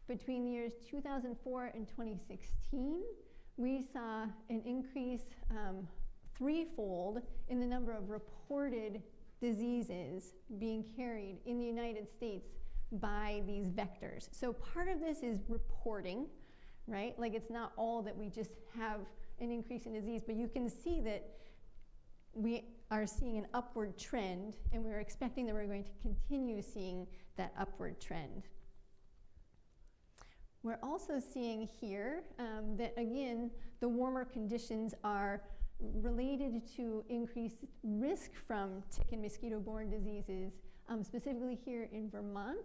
Between the years 2004 and 2016, we saw an increase threefold in the number of reported diseases being carried in the United States by these vectors. So part of this is reporting, right? Like it's not all that we just have an increase in disease, but you can see that we are seeing an upward trend, and we're expecting that we're going to continue seeing that upward trend. We're also seeing here that, again, the warmer conditions are related to increased risk from tick and mosquito-borne diseases, specifically here in Vermont.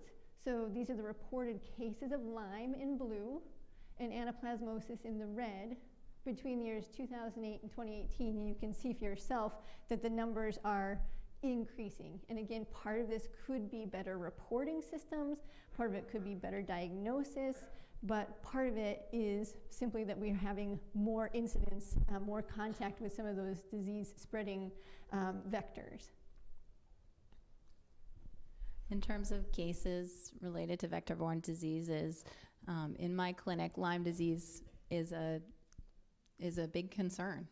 So these are the reported cases of Lyme in blue and anaplasmosis in the red between the years 2008 and 2018. And you can see for yourself that the numbers are increasing. And again, part of this could be better reporting systems, part of it could be better diagnosis, but part of it is simply that we're having more incidents, more contact with some of those disease-spreading vectors. In terms of cases related to vector-borne diseases, in my clinic, Lyme disease is a big concern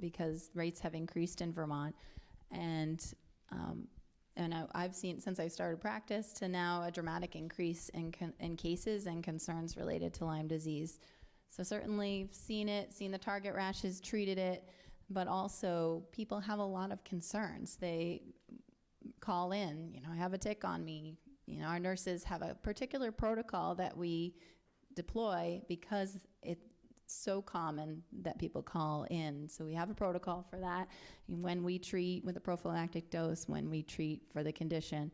because rates have increased in Vermont, and I've seen, since I started practice to now, a dramatic increase in cases and concerns related to Lyme disease. So certainly seen the target rashes, treated it, but also people have a lot of concerns. They call in, I have a tick on me. Our nurses have a particular protocol that we deploy because it's so common that people call in. So we have a protocol for that. When we treat with a prophylactic dose, when we treat for the condition,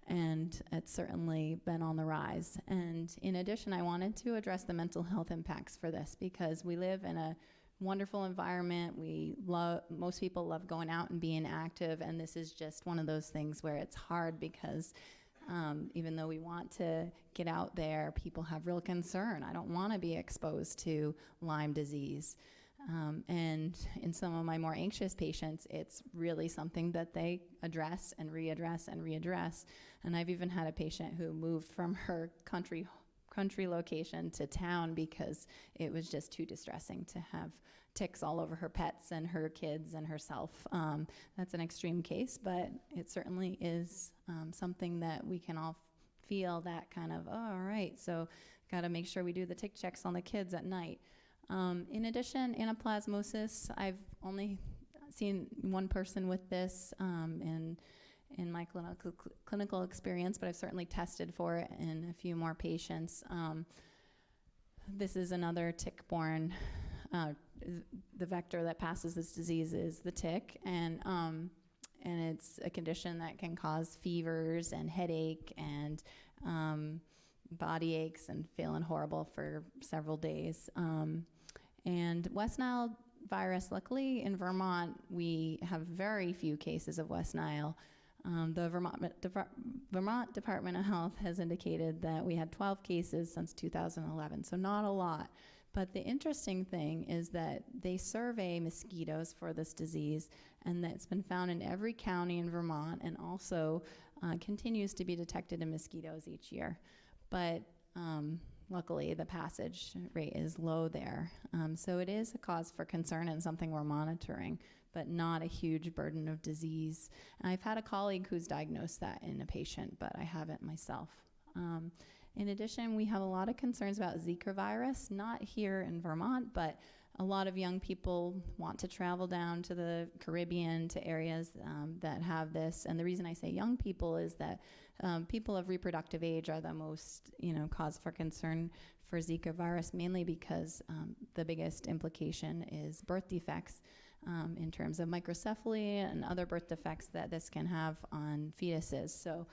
and it's certainly been on the rise. And in addition, I wanted to address the mental health impacts for this because we live in a wonderful environment. Most people love going out and being active, and this is just one of those things where it's hard because even though we want to get out there, people have real concern. I don't want to be exposed to Lyme disease. And in some of my more anxious patients, it's really something that they address and readdress and readdress. And I've even had a patient who moved from her country location to town because it was just too distressing to have ticks all over her pets and her kids and herself. That's an extreme case, but it certainly is something that we can all feel that kind of, oh, all right, so got to make sure we do the tick checks on the kids at night. In addition, anaplasmosis, I've only seen one person with this in my clinical experience, but I've certainly tested for it in a few more patients. This is another tick-borne, the vector that passes this disease is the tick, and it's a condition that can cause fevers and headache and body aches and feeling horrible for several days. And West Nile virus, luckily in Vermont, we have very few cases of West Nile. The Vermont Department of Health has indicated that we had 12 cases since 2011, so not a lot. But the interesting thing is that they survey mosquitoes for this disease, and that it's been found in every county in Vermont, and also continues to be detected in mosquitoes each year. But luckily, the passage rate is low there. So it is a cause for concern and something we're monitoring, but not a huge burden of disease. And I've had a colleague who's diagnosed that in a patient, but I haven't myself. In addition, we have a lot of concerns about Zika virus, not here in Vermont, but a lot of young people want to travel down to the Caribbean, to areas that have this. And the reason I say young people is that people of reproductive age are the most, cause for concern for Zika virus, mainly because the biggest implication is birth defects in terms of microcephaly and other birth defects that this can have on fetuses. So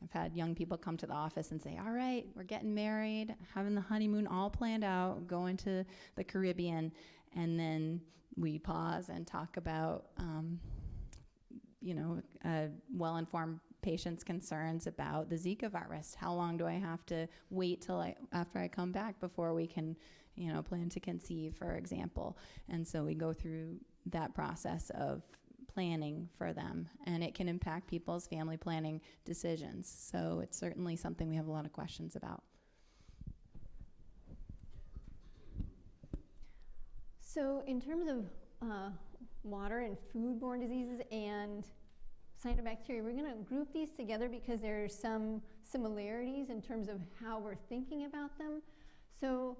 I've had young people come to the office and say, all right, we're getting married, having the honeymoon all planned out, going to the Caribbean, and then we pause and talk about, well-informed patients' concerns about the Zika virus. How long do I have to wait till after I come back before we can, plan to conceive, for example? And so we go through that process of planning for them, and it can impact people's family planning decisions. So it's certainly something we have a lot of questions about. So in terms of water and foodborne diseases and cyanobacteria, we're going to group these together because there are some similarities in terms of how we're thinking about them. So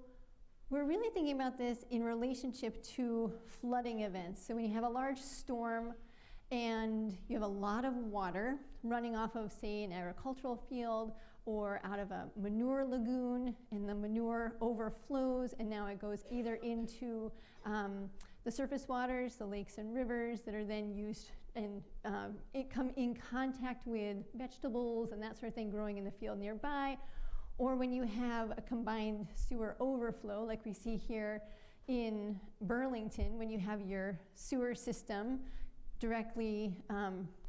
we're really thinking about this in relationship to flooding events. So when you have a large storm and you have a lot of water running off of, say, an agricultural field or out of a manure lagoon, and the manure overflows, and now it goes either into the surface waters, the lakes and rivers that are then used and it come in contact with vegetables and that sort of thing growing in the field nearby, or when you have a combined sewer overflow, like we see here in Burlington, when you have your sewer system directly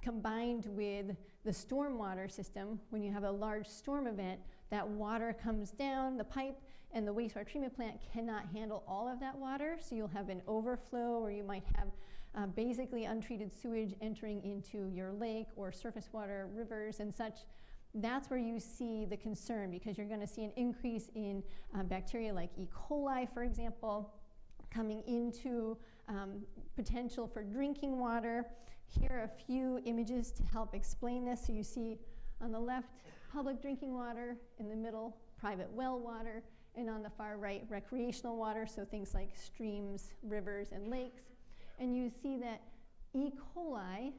combined with the stormwater system. When you have a large storm event, that water comes down the pipe, and the wastewater treatment plant cannot handle all of that water, so you'll have an overflow, or you might have basically untreated sewage entering into your lake or surface water, rivers and such. That's where you see the concern, because you're going to see an increase in bacteria like E. coli, for example, coming into potential for drinking water. Here are a few images to help explain this. So you see on the left, public drinking water, in the middle, private well water, and on the far right, recreational water, so things like streams, rivers, and lakes. And you see that E. coli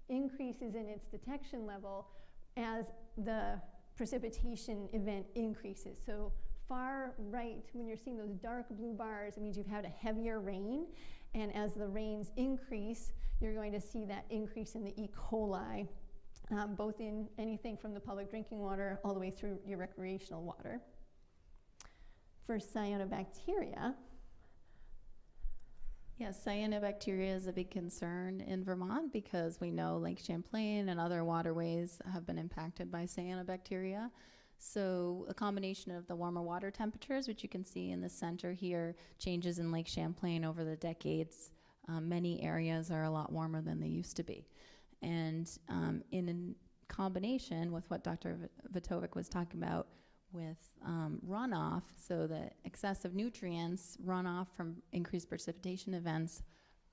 increases in its detection level as the precipitation event increases. So far right, when you're seeing those dark blue bars, it means you've had a heavier rain, and as the rains increase, you're going to see that increase in the E. coli, both in anything from the public drinking water all the way through your recreational water. For cyanobacteria, yes, cyanobacteria is a big concern in Vermont because we know Lake Champlain and other waterways have been impacted by cyanobacteria. So a combination of the warmer water temperatures, which you can see in the center here, changes in Lake Champlain over the decades. Many areas are a lot warmer than they used to be. And in combination with what Dr. Vatovec was talking about with runoff, so the excessive nutrients runoff from increased precipitation events,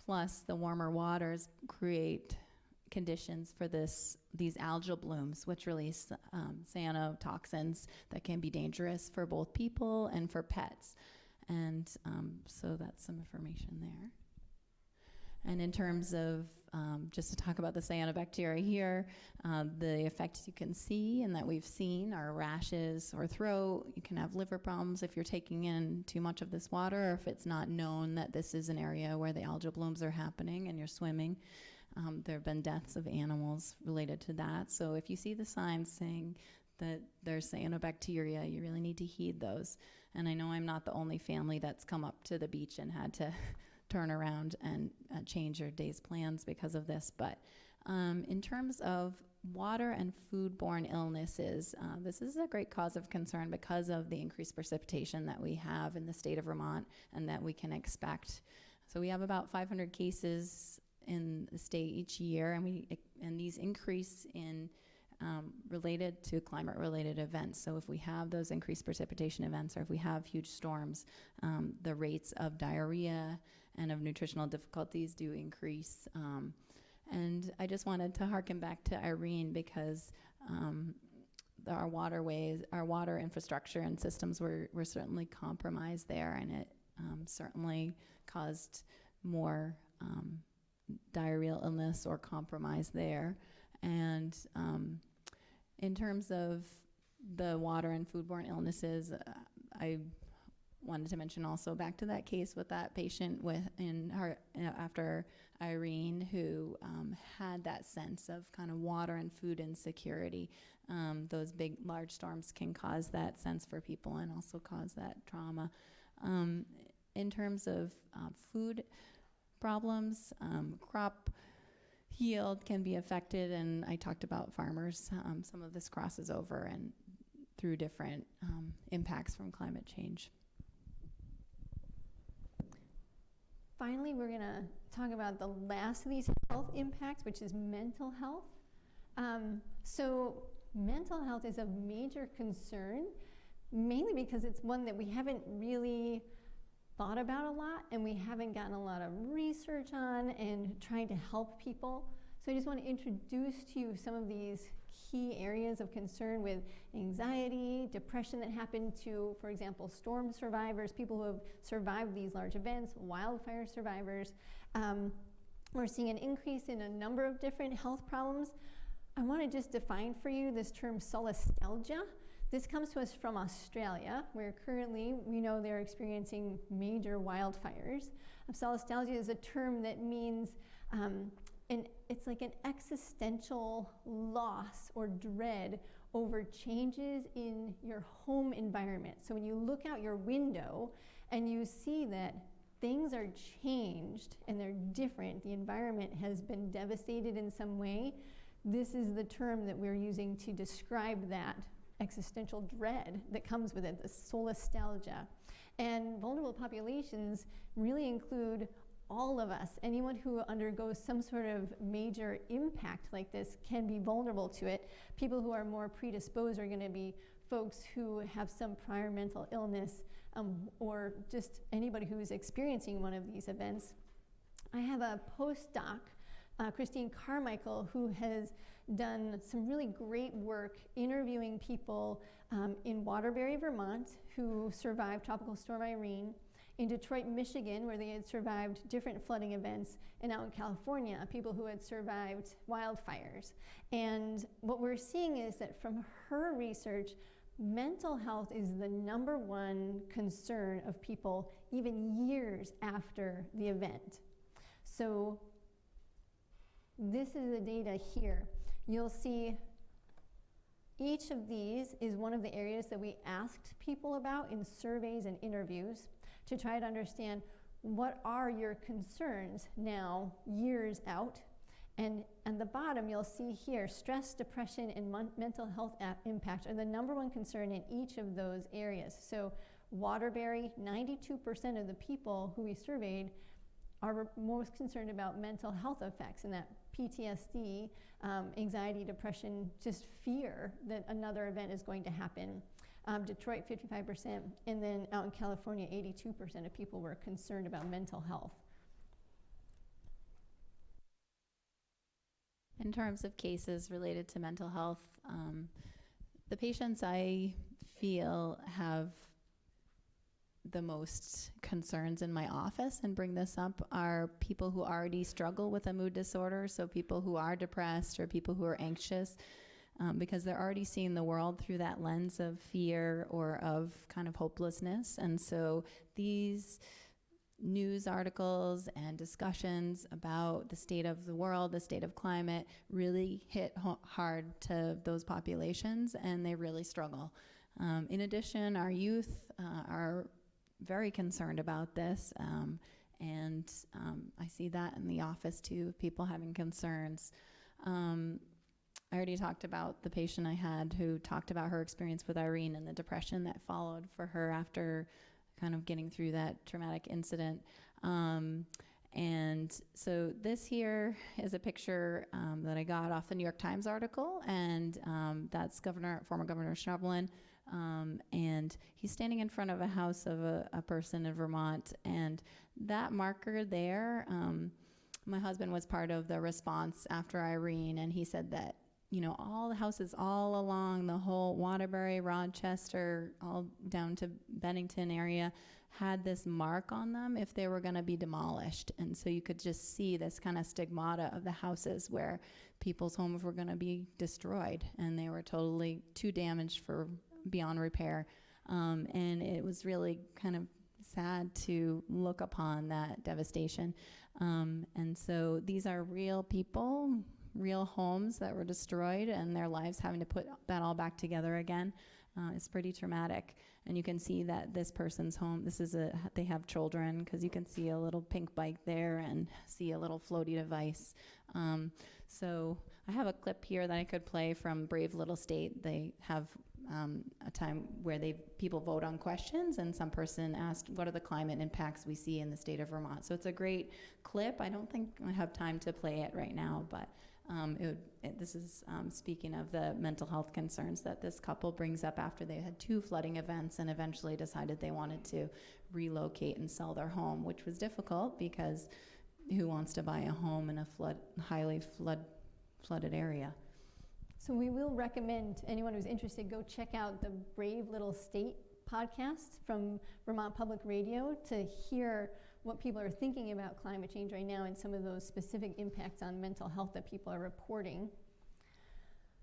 plus the warmer waters create conditions for these algal blooms, which release cyanotoxins that can be dangerous for both people and for pets. And so that's some information there. And in terms of, just to talk about the cyanobacteria here, the effects you can see and that we've seen are rashes or throat. You can have liver problems if you're taking in too much of this water, or if it's not known that this is an area where the algal blooms are happening and you're swimming. There have been deaths of animals related to that. So if you see the signs saying that there's cyanobacteria, you really need to heed those. And I know I'm not the only family that's come up to the beach and had to turn around and change your day's plans because of this. But in terms of water and foodborne illnesses, this is a great cause of concern because of the increased precipitation that we have in the state of Vermont and that we can expect. So we have about 500 cases in the state each year, and these increase in related to climate-related events. So if we have those increased precipitation events, or if we have huge storms, the rates of diarrhea and of nutritional difficulties do increase. And I just wanted to harken back to Irene because our waterways, our water infrastructure and systems were certainly compromised there, and it certainly caused more diarrheal illness or compromise there. And in terms of the water and foodborne illnesses, I wanted to mention also back to that case with that patient after Irene who had that sense of kind of water and food insecurity. Those big, large storms can cause that sense for people and also cause that trauma. In terms of food problems, crop yield can be affected, and I talked about farmers. Some of this crosses over and through different impacts from climate change. Finally, we're going to talk about the last of these health impacts, which is mental health. So mental health is a major concern, mainly because it's one that we haven't really thought about a lot, and we haven't gotten a lot of research on and trying to help people. So I just want to introduce to you some of these key areas of concern with anxiety, depression that happen to, for example, storm survivors, people who have survived these large events, wildfire survivors. We're seeing an increase in a number of different health problems. I want to just define for you this term solastalgia. This comes to us from Australia, where currently we know they're experiencing major wildfires. Solastalgia is a term that means it's like an existential loss or dread over changes in your home environment. So when you look out your window and you see that things are changed and they're different, the environment has been devastated in some way, this is the term that we're using to describe that existential dread that comes with it, the solastalgia. And vulnerable populations really include all of us. Anyone who undergoes some sort of major impact like this can be vulnerable to it. People who are more predisposed are going to be folks who have some prior mental illness, or just anybody who is experiencing one of these events. I have a postdoc, Christine Carmichael, who has done some really great work interviewing people in Waterbury, Vermont, who survived Tropical Storm Irene, in Detroit, Michigan, where they had survived different flooding events, and out in California, people who had survived wildfires. And what we're seeing is that from her research, mental health is the #1 concern of people even years after the event. So this is the data here. You'll see each of these is one of the areas that we asked people about in surveys and interviews to try to understand what are your concerns now, years out, And at the bottom, you'll see here, stress, depression, and mental health impact are the #1 concern in each of those areas. So Waterbury, 92% of the people who we surveyed are most concerned about mental health effects, and that PTSD, anxiety, depression, just fear that another event is going to happen. Detroit, 55%, and then out in California, 82% of people were concerned about mental health. In terms of cases related to mental health, the patients I feel have the most concerns in my office and bring this up are people who already struggle with a mood disorder, so people who are depressed or people who are anxious, because they're already seeing the world through that lens of fear or of kind of hopelessness. And so these news articles and discussions about the state of the world, the state of climate, really hit hard to those populations, and they really struggle. In addition, our youth are very concerned about this, and I see that in the office too, people having concerns. I already talked about the patient I had who talked about her experience with Irene and the depression that followed for her after kind of getting through that traumatic incident. And so this here is a picture that I got off the New York Times article, and that's former Governor Schnabelin. And he's standing in front of a house of a person in Vermont, and that marker there, my husband was part of the response after Irene, and he said that, you know, all the houses all along the whole Waterbury, Rochester, all down to Bennington area had this mark on them if they were going to be demolished. And so you could just see this kind of stigmata of the houses where people's homes were going to be destroyed, and they were totally too damaged for beyond repair. And it was really kind of sad to look upon that devastation. And so these are real people, real homes that were destroyed, and their lives having to put that all back together again. It's pretty traumatic. And you can see that this person's home, they have children, because you can see a little pink bike there and see a little floaty device. So I have a clip here that I could play from Brave Little State. They have a time where people vote on questions, and some person asked, what are the climate impacts we see in the state of Vermont? So it's a great clip. I don't think I have time to play it right now, but this is speaking of the mental health concerns that this couple brings up after they had 2 flooding events and eventually decided they wanted to relocate and sell their home, which was difficult because who wants to buy a home in a highly flooded area? So we will recommend anyone who's interested go check out the Brave Little State podcast from Vermont Public Radio to hear what people are thinking about climate change right now and some of those specific impacts on mental health that people are reporting.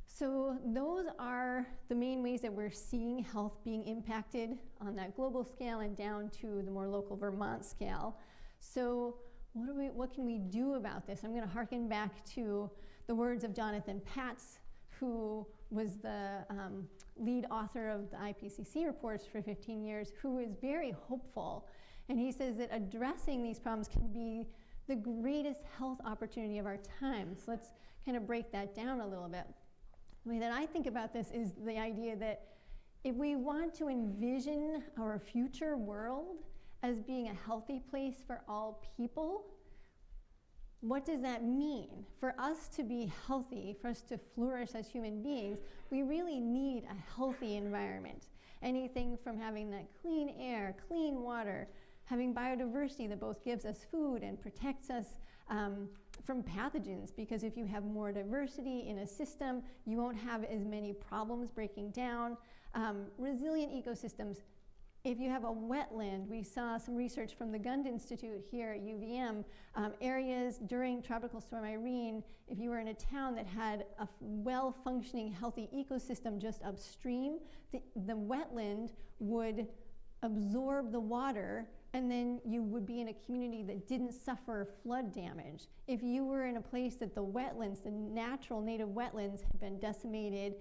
So those are the main ways that we're seeing health being impacted on that global scale and down to the more local Vermont scale. So what can we do about this? I'm going to harken back to the words of Jonathan Patz, who was the lead author of the IPCC reports for 15 years, who is very hopeful. And he says that addressing these problems can be the greatest health opportunity of our time. So let's kind of break that down a little bit. The way that I think about this is the idea that if we want to envision our future world as being a healthy place for all people, what does that mean? For us to be healthy, for us to flourish as human beings, we really need a healthy environment. Anything from having that clean air, clean water, having biodiversity that both gives us food and protects us from pathogens, because if you have more diversity in a system, you won't have as many problems breaking down. Resilient ecosystems. If you have a wetland, we saw some research from the Gund Institute here at UVM, areas during Tropical Storm Irene, if you were in a town that had a well-functioning, healthy ecosystem just upstream, the wetland would absorb the water, and then you would be in a community that didn't suffer flood damage. If you were in a place that the wetlands, the natural native wetlands, had been decimated,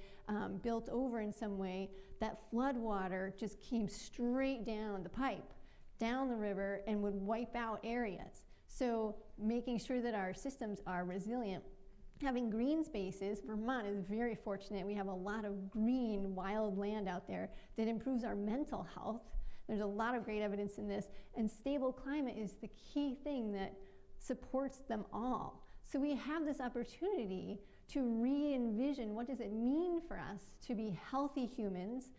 built over in some way, that flood water just came straight down the pipe, down the river, and would wipe out areas. So making sure that our systems are resilient. having green spaces. Vermont is very fortunate. We have a lot of green, wild land out there that improves our mental health. There's a lot of great evidence in this, and stable climate is the key thing that supports them all. So we have this opportunity to re-envision what does it mean for us to be healthy humans,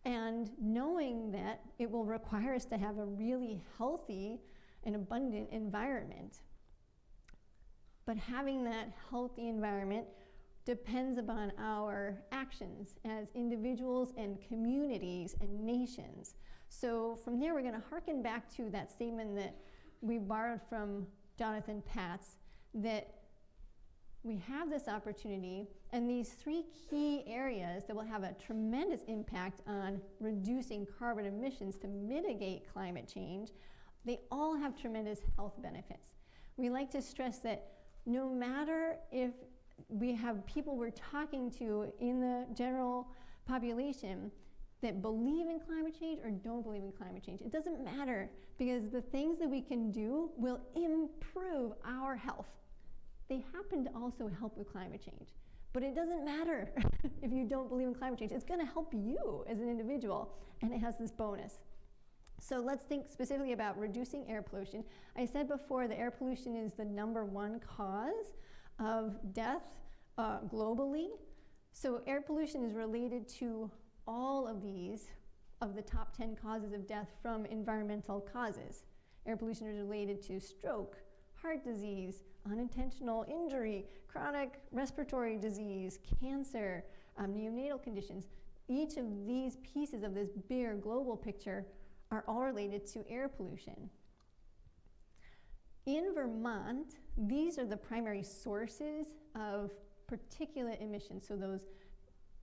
and knowing that it will require us to have a really healthy and abundant environment. But having that healthy environment depends upon our actions as individuals and communities and nations. So from there, we're going to harken back to that statement that we borrowed from Jonathan Patz, that we have this opportunity, and these three key areas that will have a tremendous impact on reducing carbon emissions to mitigate climate change, they all have tremendous health benefits. We like to stress that no matter if we have people we're talking to in the general population that believe in climate change or don't believe in climate change, it doesn't matter, because the things that we can do will improve our health. They happen to also help with climate change, but it doesn't matter if you don't believe in climate change. It's going to help you as an individual, and it has this bonus. So let's think specifically about reducing air pollution. I said before that air pollution is the #1 cause of death globally. So air pollution is related to all of these, of the top 10 causes of death from environmental causes. Air pollution is related to stroke, heart disease, unintentional injury, chronic respiratory disease, cancer, neonatal conditions. Each of these pieces of this bigger global picture are all related to air pollution. In Vermont, these are the primary sources of particulate emissions. So those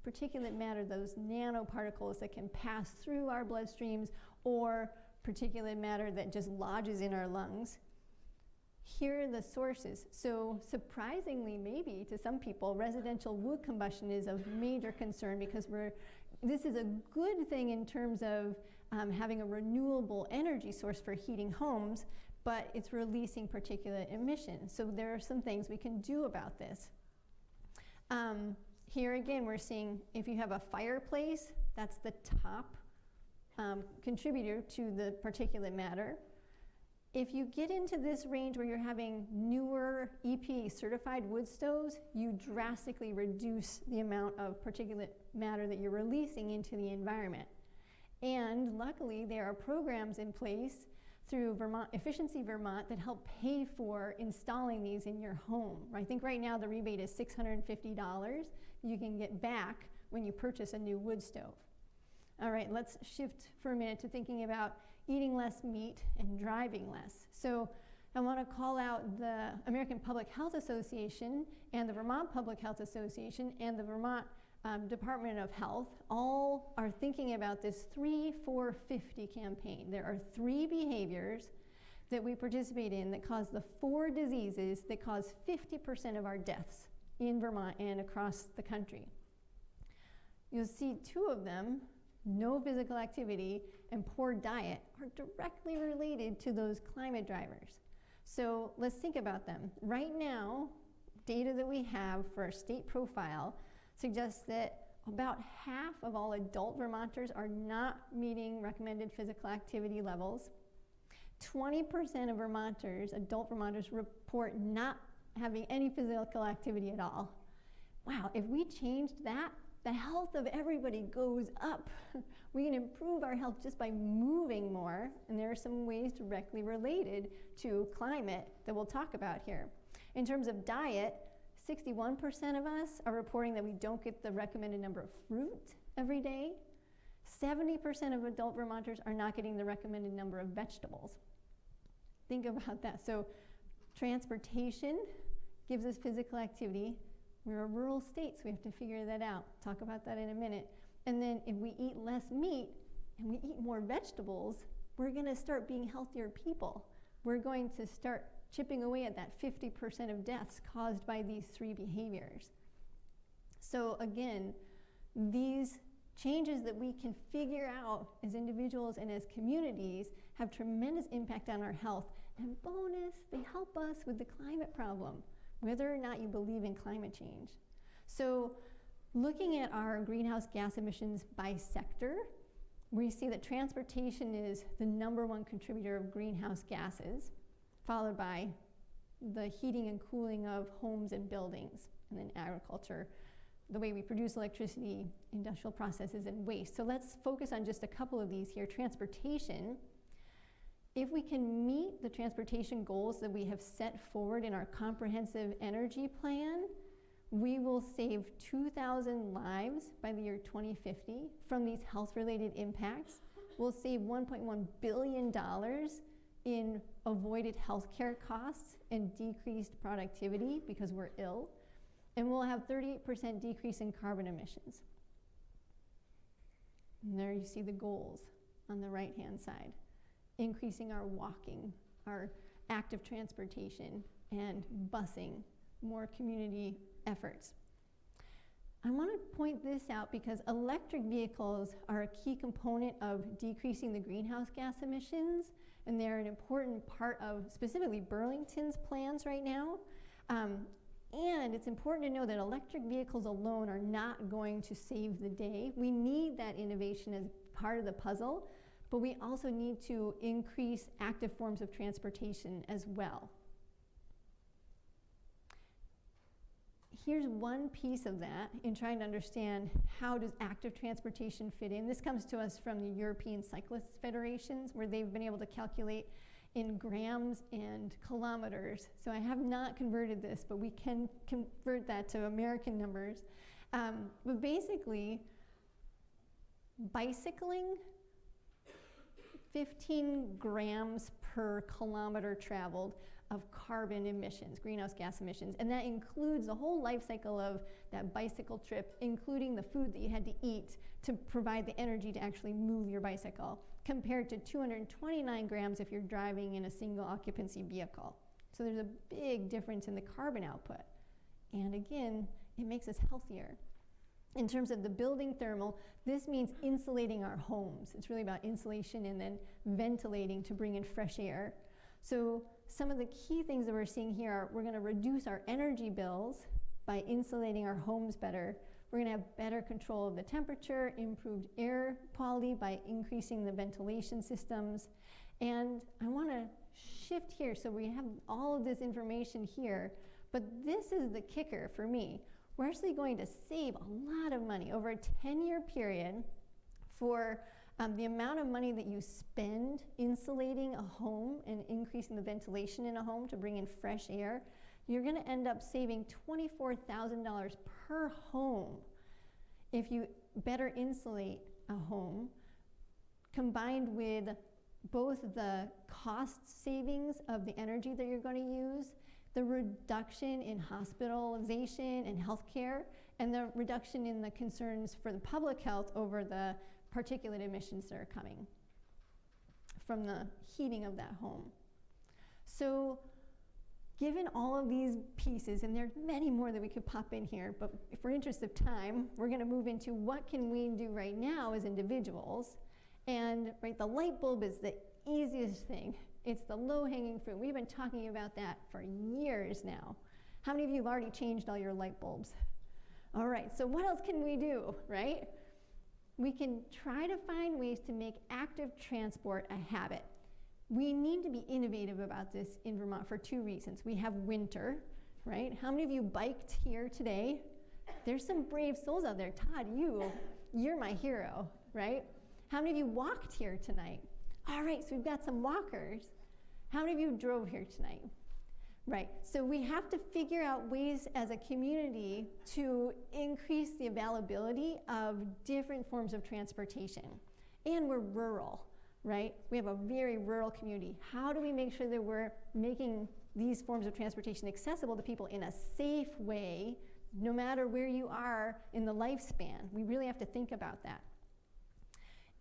particulate matter, those nanoparticles that can pass through our bloodstreams, or particulate matter that just lodges in our lungs. Here are the sources. So surprisingly, maybe to some people, residential wood combustion is of major concern, because this is a good thing in terms of having a renewable energy source for heating homes, but it's releasing particulate emissions. So there are some things we can do about this. Here again, we're seeing if you have a fireplace, that's the top contributor to the particulate matter. If you get into this range where you're having newer EPA certified wood stoves, you drastically reduce the amount of particulate matter that you're releasing into the environment. And luckily, there are programs in place through Efficiency Vermont that help pay for installing these in your home. I think right now the rebate is $650 you can get back when you purchase a new wood stove. All right, let's shift for a minute to thinking about eating less meat and driving less. So I want to call out the American Public Health Association and the Vermont Public Health Association and the Vermont Department of Health all are thinking about this 3-4-50 campaign. There are 3 behaviors that we participate in that cause the 4 diseases that cause 50% of our deaths in Vermont and across the country. You'll see 2 of them, no physical activity and poor diet, are directly related to those climate drivers. So let's think about them. Right now, data that we have for our state profile suggests that about half of all adult Vermonters are not meeting recommended physical activity levels. 20% of Vermonters, adult Vermonters, report not having any physical activity at all. Wow, if we changed that, the health of everybody goes up. We can improve our health just by moving more, and there are some ways directly related to climate that we'll talk about here. In terms of diet, 61% of us are reporting that we don't get the recommended number of fruit every day. 70% of adult Vermonters are not getting the recommended number of vegetables. Think about that. So transportation gives us physical activity. We're a rural state, so we have to figure that out. Talk about that in a minute. And then if we eat less meat and we eat more vegetables, we're going to start being healthier people. We're going to start chipping away at that 50% of deaths caused by these 3 behaviors. So again, these changes that we can figure out as individuals and as communities have tremendous impact on our health. And bonus, they help us with the climate problem. whether or not you believe in climate change. So looking at our greenhouse gas emissions by sector, we see that transportation is the #1 contributor of greenhouse gases, followed by the heating and cooling of homes and buildings, and then agriculture, the way we produce electricity, industrial processes, and waste. So let's focus on just a couple of these here. Transportation. If we can meet the transportation goals that we have set forward in our comprehensive energy plan, we will save 2,000 lives by the year 2050 from these health-related impacts. We'll save $1.1 billion in avoided healthcare costs and decreased productivity because we're ill. And we'll have 38% decrease in carbon emissions. And there you see the goals on the right-hand side. Increasing our walking, our active transportation, and busing, more community efforts. I want to point this out because electric vehicles are a key component of decreasing the greenhouse gas emissions, and they're an important part of specifically Burlington's plans right now. And it's important to know that electric vehicles alone are not going to save the day. We need that innovation as part of the puzzle, but we also need to increase active forms of transportation as well. Here's one piece of that in trying to understand how does active transportation fit in. This comes to us from the European Cyclists Federations, where they've been able to calculate in grams and kilometers. So I have not converted this, but we can convert that to American numbers. But basically, bicycling, 15 grams per kilometer traveled of carbon emissions, greenhouse gas emissions. And that includes the whole life cycle of that bicycle trip, including the food that you had to eat to provide the energy to actually move your bicycle, compared to 229 grams if you're driving in a single occupancy vehicle. So there's a big difference in the carbon output. And again, it makes us healthier. In terms of the building thermal, this means insulating our homes. It's really about insulation and then ventilating to bring in fresh air. So some of the key things that we're seeing here are we're going to reduce our energy bills by insulating our homes better. We're going to have better control of the temperature, improved air quality by increasing the ventilation systems. And I want to shift here so we have all of this information here, but this is the kicker for me. We're actually going to save a lot of money over a 10-year period for the amount of money that you spend insulating a home and increasing the ventilation in a home to bring in fresh air. You're going to end up saving $24,000 per home if you better insulate a home, combined with both the cost savings of the energy that you're going to use, the reduction in hospitalization and healthcare, and the reduction in the concerns for the public health over the particulate emissions that are coming from the heating of that home. So given all of these pieces, and there's many more that we could pop in here, but for interest of time, we're going to move into what can we do right now as individuals. And right, the light bulb is the easiest thing. It's the low-hanging fruit. We've been talking about that for years now. How many of you have already changed all your light bulbs? All right, so what else can we do, right? We can try to find ways to make active transport a habit. We need to be innovative about this in Vermont for two reasons. We have winter, right? How many of you biked here today? There's some brave souls out there. Todd, you're my hero, right? How many of you walked here tonight? All right, so we've got some walkers. How many of you drove here tonight? Right, so we have to figure out ways as a community to increase the availability of different forms of transportation. And we're rural, right? We have a very rural community. How do we make sure that we're making these forms of transportation accessible to people in a safe way, no matter where you are in the lifespan? We really have to think about that.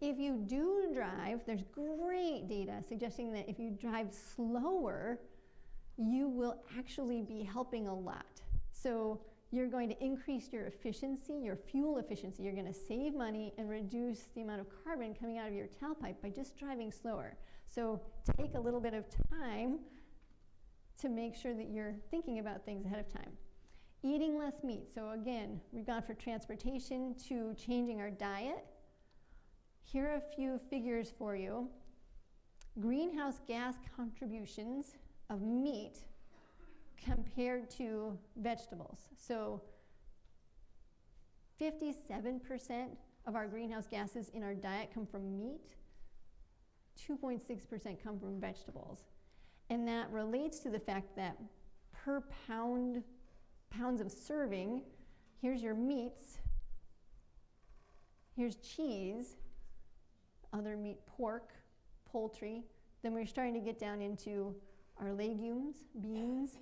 If you do drive, there's great data suggesting that if you drive slower, you will actually be helping a lot. So you're going to increase your efficiency, your fuel efficiency. You're going to save money and reduce the amount of carbon coming out of your tailpipe by just driving slower. So take a little bit of time to make sure that you're thinking about things ahead of time. Eating less meat. So again, we've gone from transportation to changing our diet. Here are a few figures for you. Greenhouse gas contributions of meat compared to vegetables. So 57% of our greenhouse gases in our diet come from meat, 2.6% come from vegetables. And that relates to the fact that per pounds of serving, here's your meats, here's cheese, other meat, pork, poultry. Then we're starting to get down into our legumes, beans,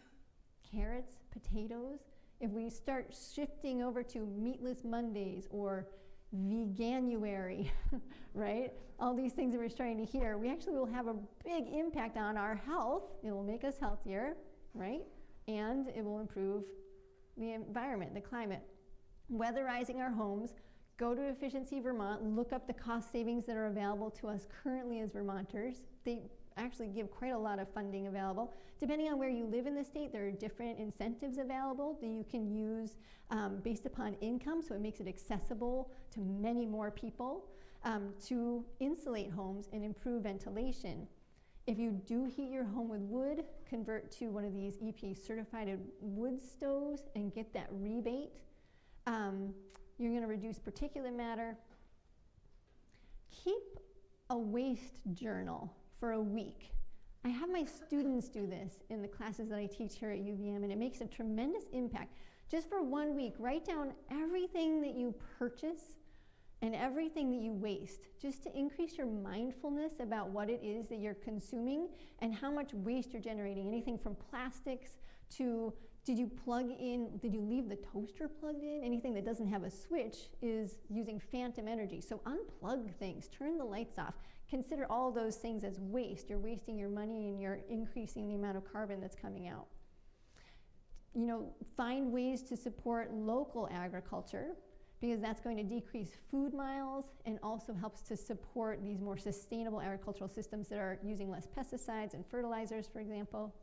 carrots, potatoes. If we start shifting over to meatless Mondays or veganuary, right? All these things that we're starting to hear, we actually will have a big impact on our health. It will make us healthier, right? And it will improve the environment, the climate. Weatherizing our homes. Go to Efficiency Vermont, look up the cost savings that are available to us currently as Vermonters. They actually give quite a lot of funding available. Depending on where you live in the state, there are different incentives available that you can use based upon income, so it makes it accessible to many more people to insulate homes and improve ventilation. If you do heat your home with wood, convert to one of these EPA certified wood stoves and get that rebate. You're going to reduce particulate matter. Keep a waste journal for a week. I have my students do this in the classes that I teach here at UVM, and it makes a tremendous impact. Just for 1 week, write down everything that you purchase and everything that you waste, just to increase your mindfulness about what it is that you're consuming and how much waste you're generating. Anything from plastics to, did you leave the toaster plugged in? Anything that doesn't have a switch is using phantom energy. So unplug things, turn the lights off. Consider all those things as waste. You're wasting your money and you're increasing the amount of carbon that's coming out. You know, find ways to support local agriculture, because that's going to decrease food miles and also helps to support these more sustainable agricultural systems that are using less pesticides and fertilizers, for example.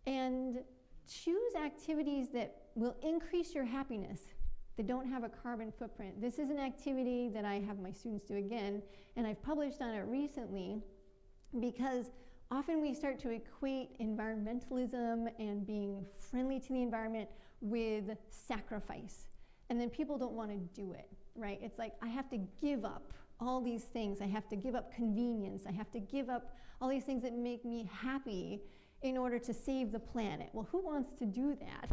And choose activities that will increase your happiness, that don't have a carbon footprint. This is an activity that I have my students do again, and I've published on it recently, because often we start to equate environmentalism and being friendly to the environment with sacrifice. And then people don't want to do it, right? It's like, I have to give up all these things. I have to give up convenience. I have to give up all these things that make me happy in order to save the planet. Well, who wants to do that?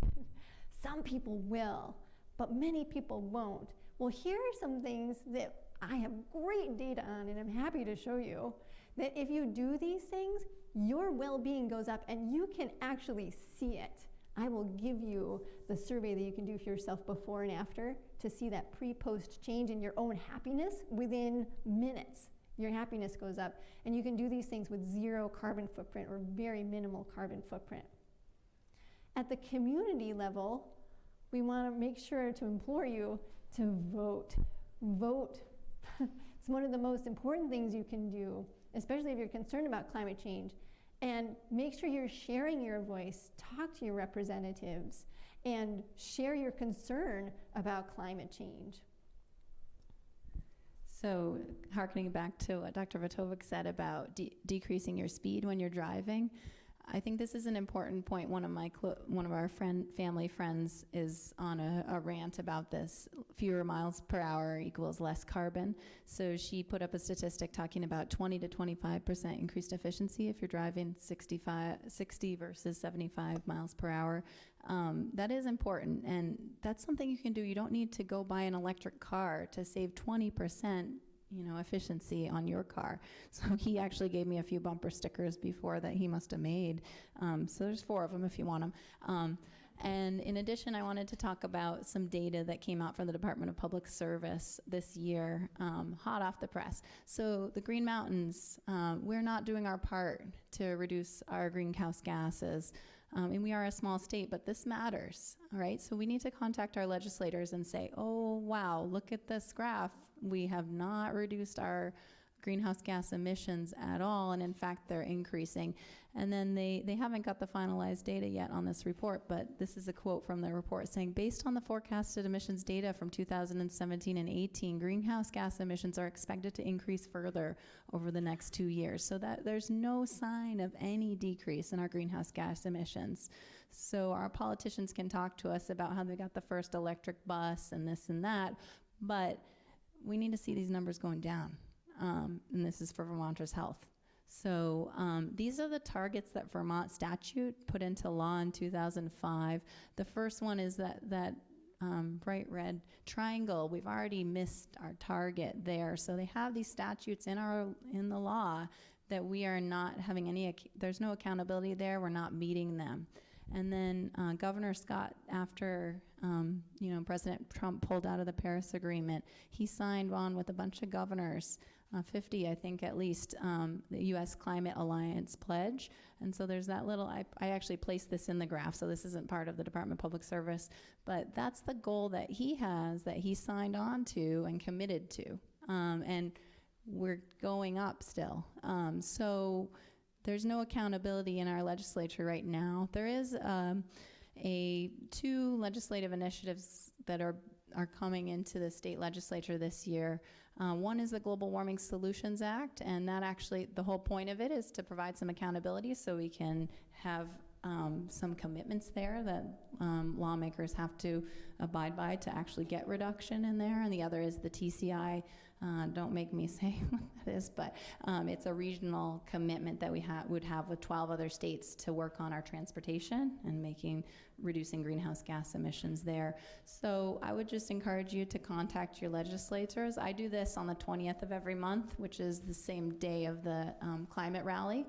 Some people will, but many people won't. Well, here are some things that I have great data on, and I'm happy to show you, that if you do these things, your well-being goes up and you can actually see it. I will give you the survey that you can do for yourself before and after to see that pre-post change in your own happiness within minutes. Your happiness goes up, and you can do these things with zero carbon footprint or very minimal carbon footprint. At the community level, we want to make sure to implore you to vote. Vote. It's one of the most important things you can do, especially if you're concerned about climate change. And make sure you're sharing your voice, talk to your representatives, and share your concern about climate change. So, harkening back to what Dr. Vatovec said about decreasing your speed when you're driving, I think this is an important point. One of our family friends is on a rant about this. Fewer miles per hour equals less carbon. So she put up a statistic talking about 20 to 25% increased efficiency if you're driving 60 versus 75 miles per hour. That is important, and that's something you can do. You don't need to go buy an electric car to save 20% efficiency on your car. So he actually gave me a few bumper stickers before that he must have made. So there's 4 of them if you want them. And in addition, I wanted to talk about some data that came out from the Department of Public Service this year, hot off the press. So the Green Mountains, we're not doing our part to reduce our greenhouse gases. And we are a small state, but this matters, all right? So we need to contact our legislators and say, oh, wow, look at this graph. We have not reduced our greenhouse gas emissions at all, and in fact they're increasing. And then they haven't got the finalized data yet on this report, but this is a quote from the report saying, based on the forecasted emissions data from 2017 and 18, greenhouse gas emissions are expected to increase further over the next 2 years. So that there's no sign of any decrease in our greenhouse gas emissions. So our politicians can talk to us about how they got the first electric bus and this and that, but we need to see these numbers going down. And this is for Vermonters' health. So these are the targets that Vermont statute put into law in 2005. The first one is that bright red triangle. We've already missed our target there. So they have these statutes in the law that we are not having any, there's no accountability there. We're not meeting them. And then Governor Scott, after President Trump pulled out of the Paris Agreement, he signed on with a bunch of governors, 50, I think at least, the U.S. Climate Alliance pledge. And so there's that little, I actually placed this in the graph, so this isn't part of the Department of Public Service, but that's the goal that he has, that he signed on to and committed to. And we're going up still. So there's no accountability in our legislature right now. There is two legislative initiatives that are coming into the state legislature this year. One is the Global Warming Solutions Act, and that actually, the whole point of it is to provide some accountability so we can have some commitments there that lawmakers have to abide by to actually get reduction in there. And the other is the TCI. Don't make me say what that is, but it's a regional commitment that we would have with 12 other states to work on our transportation and reducing greenhouse gas emissions there. So I would just encourage you to contact your legislators. I do this on the 20th of every month, which is the same day of the climate rally.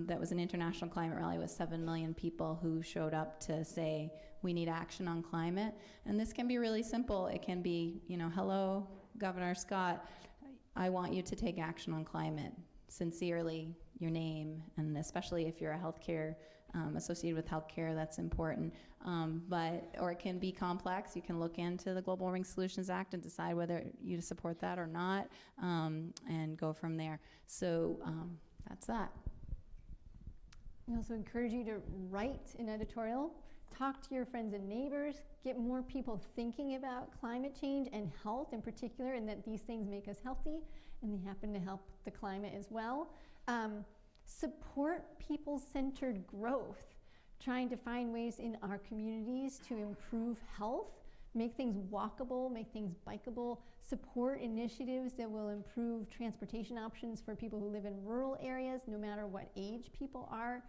That was an international climate rally with 7 million people who showed up to say, we need action on climate. And this can be really simple. It can be, hello, Governor Scott, I want you to take action on climate. Sincerely, your name, and especially if you're a healthcare, associated with healthcare, that's important. Or it can be complex. You can look into the Global Warming Solutions Act and decide whether you support that or not, and go from there. So that's that. We also encourage you to write an editorial, talk to your friends and neighbors, get more people thinking about climate change and health in particular, and that these things make us healthy, and they happen to help the climate as well. Support people-centered growth, trying to find ways in our communities to improve health, make things walkable, make things bikeable, support initiatives that will improve transportation options for people who live in rural areas, no matter what age people are,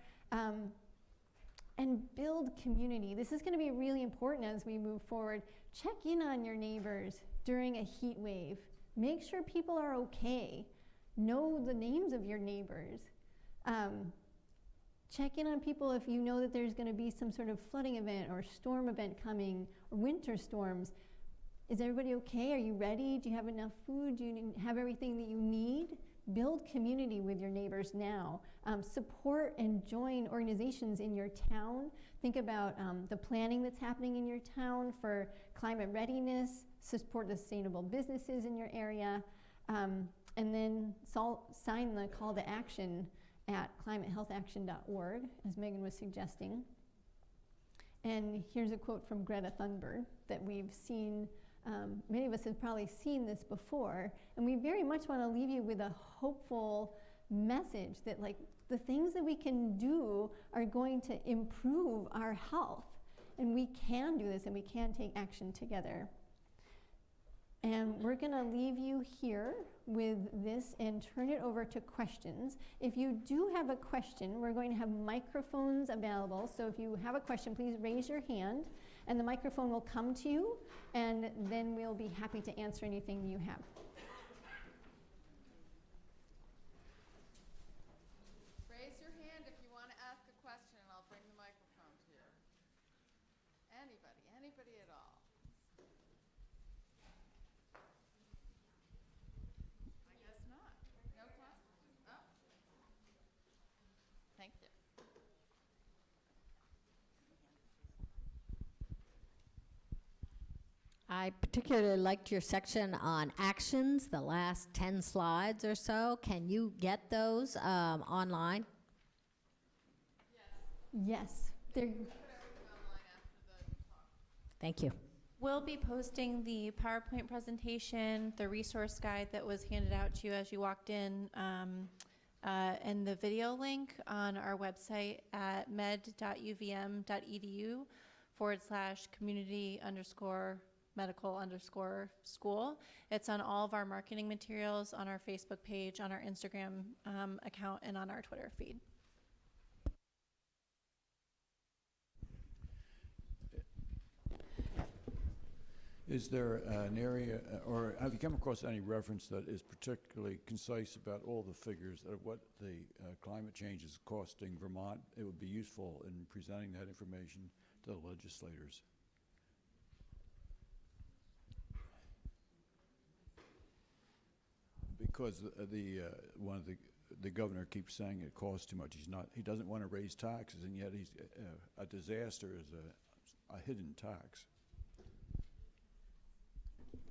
and build community. This is going to be really important as we move forward. Check in on your neighbors during a heat wave. Make sure people are okay. Know the names of your neighbors. Check in on people if you know that there's going to be some sort of flooding event or storm event coming, or winter storms. Is everybody okay? Are you ready? Do you have enough food? Do you have everything that you need? Build community with your neighbors now. Support and join organizations in your town. Think about the planning that's happening in your town for climate readiness, support the sustainable businesses in your area, and then sign the call to action at climatehealthaction.org, as Megan was suggesting. And here's a quote from Greta Thunberg that we've seen. Many of us have probably seen this before, and we very much want to leave you with a hopeful message that the things that we can do are going to improve our health, and we can do this, and we can take action together. And we're going to leave you here with this and turn it over to questions. If you do have a question, we're going to have microphones available. So if you have a question, please raise your hand, and the microphone will come to you, and then we'll be happy to answer anything you have. Raise your hand if you want to ask a question, and I'll bring the microphone to you. Anybody at all. I guess not. No questions? Oh. Thank you. I particularly liked your section on actions, the last 10 slides or so. Can you get those online? Yes, they're Thank you. We'll be posting the PowerPoint presentation, the resource guide that was handed out to you as you walked in, and the video link on our website at med.uvm.edu/community_medical_school. It's on all of our marketing materials, on our Facebook page, on our Instagram account, and on our Twitter feed. Is there an area, or have you come across any reference that is particularly concise about all the figures of what the climate change is costing Vermont? It would be useful in presenting that information to the legislators. Because the governor keeps saying it costs too much. He doesn't want to raise taxes, and yet a disaster is a hidden tax.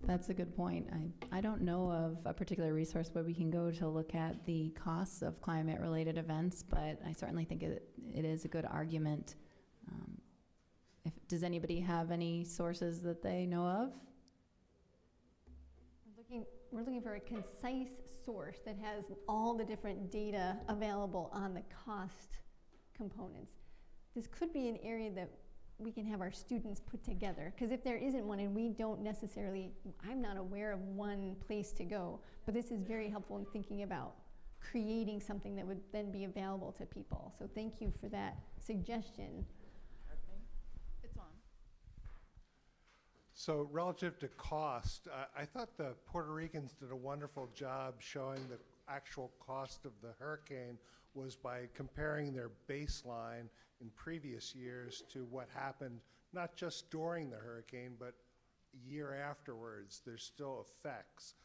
That's a good point. I don't know of a particular resource where we can go to look at the costs of climate-related events, but I certainly think it is a good argument. Does anybody have any sources that they know of? we're looking for a concise source that has all the different data available on the cost components. This could be an area that we can have our students put together, because if there isn't one and we don't necessarily, I'm not aware of one place to go, but this is very helpful in thinking about creating something that would then be available to people. So thank you for that suggestion. It's on. So relative to cost, I thought the Puerto Ricans did a wonderful job showing the actual cost of the hurricane was by comparing their baseline in previous years to what happened, not just during the hurricane, but a year afterwards. There's still effects.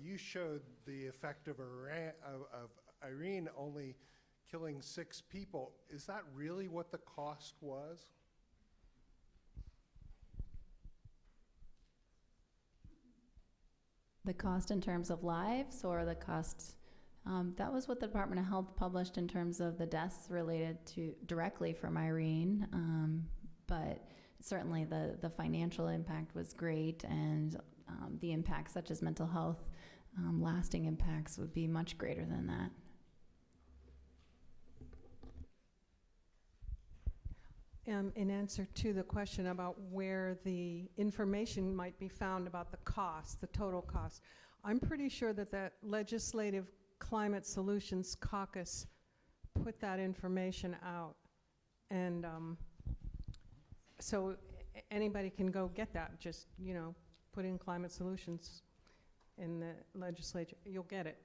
You showed the effect of Irene only killing 6 people. Is that really what the cost was? The cost in terms of lives, or the cost? That was what the Department of Health published in terms of the deaths related to directly from Irene. But certainly the financial impact was great, and the impacts such as mental health, lasting impacts would be much greater than that. In answer to the question about where the information might be found about the cost, the total cost, I'm pretty sure that that Legislative Climate Solutions Caucus put that information out. And so anybody can go get that. Just, you know, put in climate solutions in the legislature. You'll get it,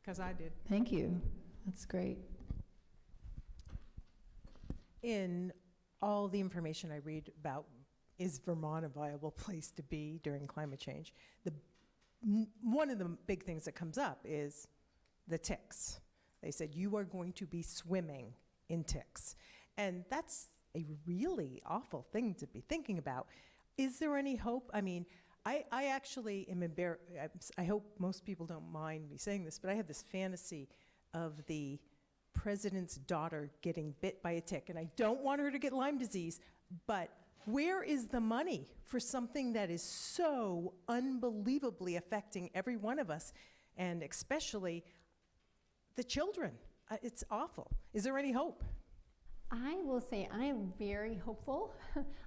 because I did. Thank you. That's great. In all the information I read about, is Vermont a viable place to be during climate change? One of the big things that comes up is the ticks. They said, you are going to be swimming in ticks. And that's a really awful thing to be thinking about. Is there any hope? I mean, I actually am embarrassed. I hope most people don't mind me saying this, but I have this fantasy of the president's daughter getting bit by a tick, and I don't want her to get Lyme disease, but where is the money for something that is so unbelievably affecting every one of us, and especially the children? It's awful. Is there any hope? I will say I am very hopeful.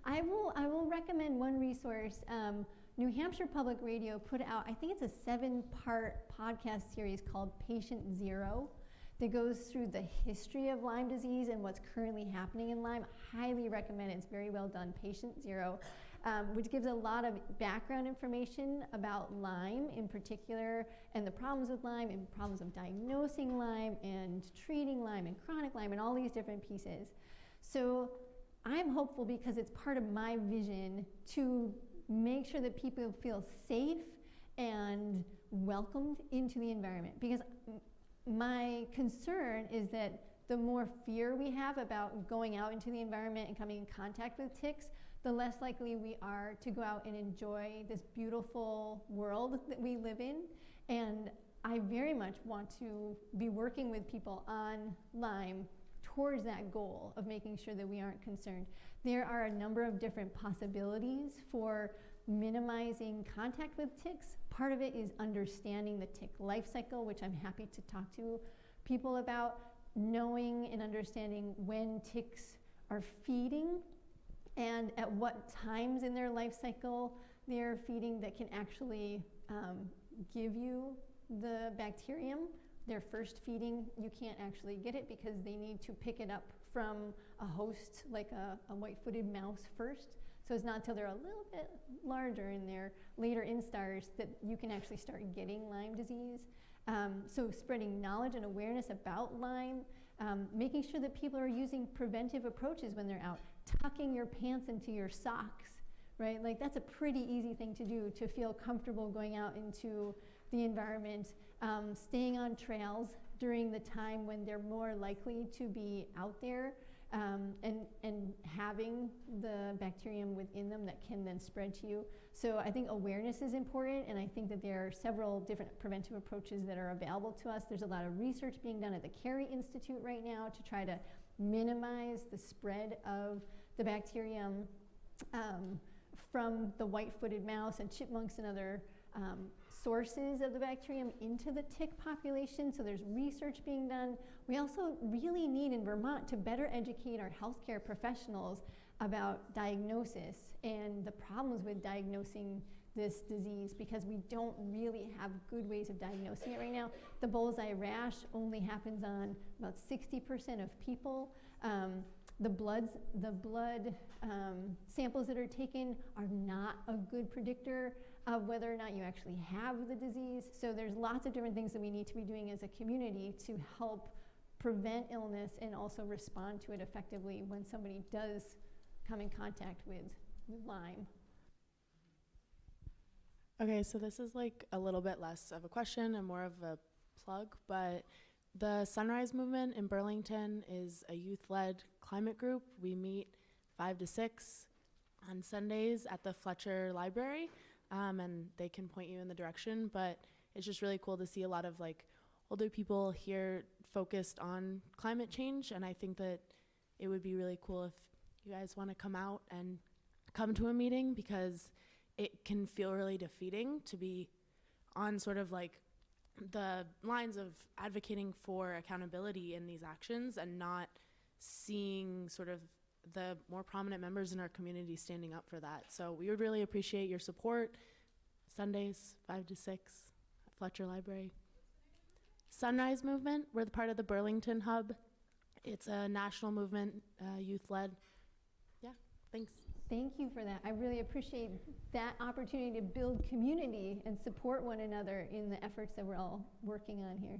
I will recommend one resource. New Hampshire Public Radio put out, I think it's a 7-part podcast series called Patient Zero, that goes through the history of Lyme disease and what's currently happening in Lyme. Highly recommend it. It's very well done. Patient Zero, which gives a lot of background information about Lyme in particular, and the problems with Lyme, and problems of diagnosing Lyme, and treating Lyme, and chronic Lyme, and all these different pieces. So I'm hopeful because it's part of my vision to make sure that people feel safe and welcomed into the environment. Because my concern is that the more fear we have about going out into the environment and coming in contact with ticks, the less likely we are to go out and enjoy this beautiful world that we live in. And I very much want to be working with people on Lyme towards that goal of making sure that we aren't concerned. There are a number of different possibilities for minimizing contact with ticks. Part of it is understanding the tick life cycle, which I'm happy to talk to people about, knowing and understanding when ticks are feeding and at what times in their life cycle they're feeding that can actually give you the bacterium. Their first feeding, you can't actually get it because they need to pick it up from a host like a white-footed mouse first. So it's not until they're a little bit larger in their later instars that you can actually start getting Lyme disease. So spreading knowledge and awareness about Lyme, making sure that people are using preventive approaches when they're out, tucking your pants into your socks, right? Like that's a pretty easy thing to do to feel comfortable going out into the environment, staying on trails during the time when they're more likely to be out there, and having the bacterium within them that can then spread to you. So I think awareness is important, and I think that there are several different preventive approaches that are available to us. There's a lot of research being done at the Carey Institute right now to try to minimize the spread of the bacterium from the white-footed mouse and chipmunks and other sources of the bacterium into the tick population. So there's research being done. We also really need in Vermont to better educate our healthcare professionals about diagnosis and the problems with diagnosing this disease, because we don't really have good ways of diagnosing it right now. The bullseye rash only happens on about 60% of people. The blood samples that are taken are not a good predictor of whether or not you actually have the disease. So there's lots of different things that we need to be doing as a community to help prevent illness and also respond to it effectively when somebody does come in contact with Lyme. Okay, so this is like a little bit less of a question and more of a plug, but the Sunrise Movement in Burlington is a youth-led climate group. We meet 5 to 6 on Sundays at the Fletcher Library, and they can point you in the direction, but it's just really cool to see a lot of like older people here focused on climate change, and I think that it would be really cool if you guys want to come out and come to a meeting, because it can feel really defeating to be on sort of like the lines of advocating for accountability in these actions and not seeing sort of the more prominent members in our community standing up for that. So we would really appreciate your support. Sundays, 5 to 6 at Fletcher Library. Sunrise Movement, we're the part of the Burlington Hub. It's a national movement, youth-led. Yeah, thanks. Thank you for that. I really appreciate that opportunity to build community and support one another in the efforts that we're all working on here.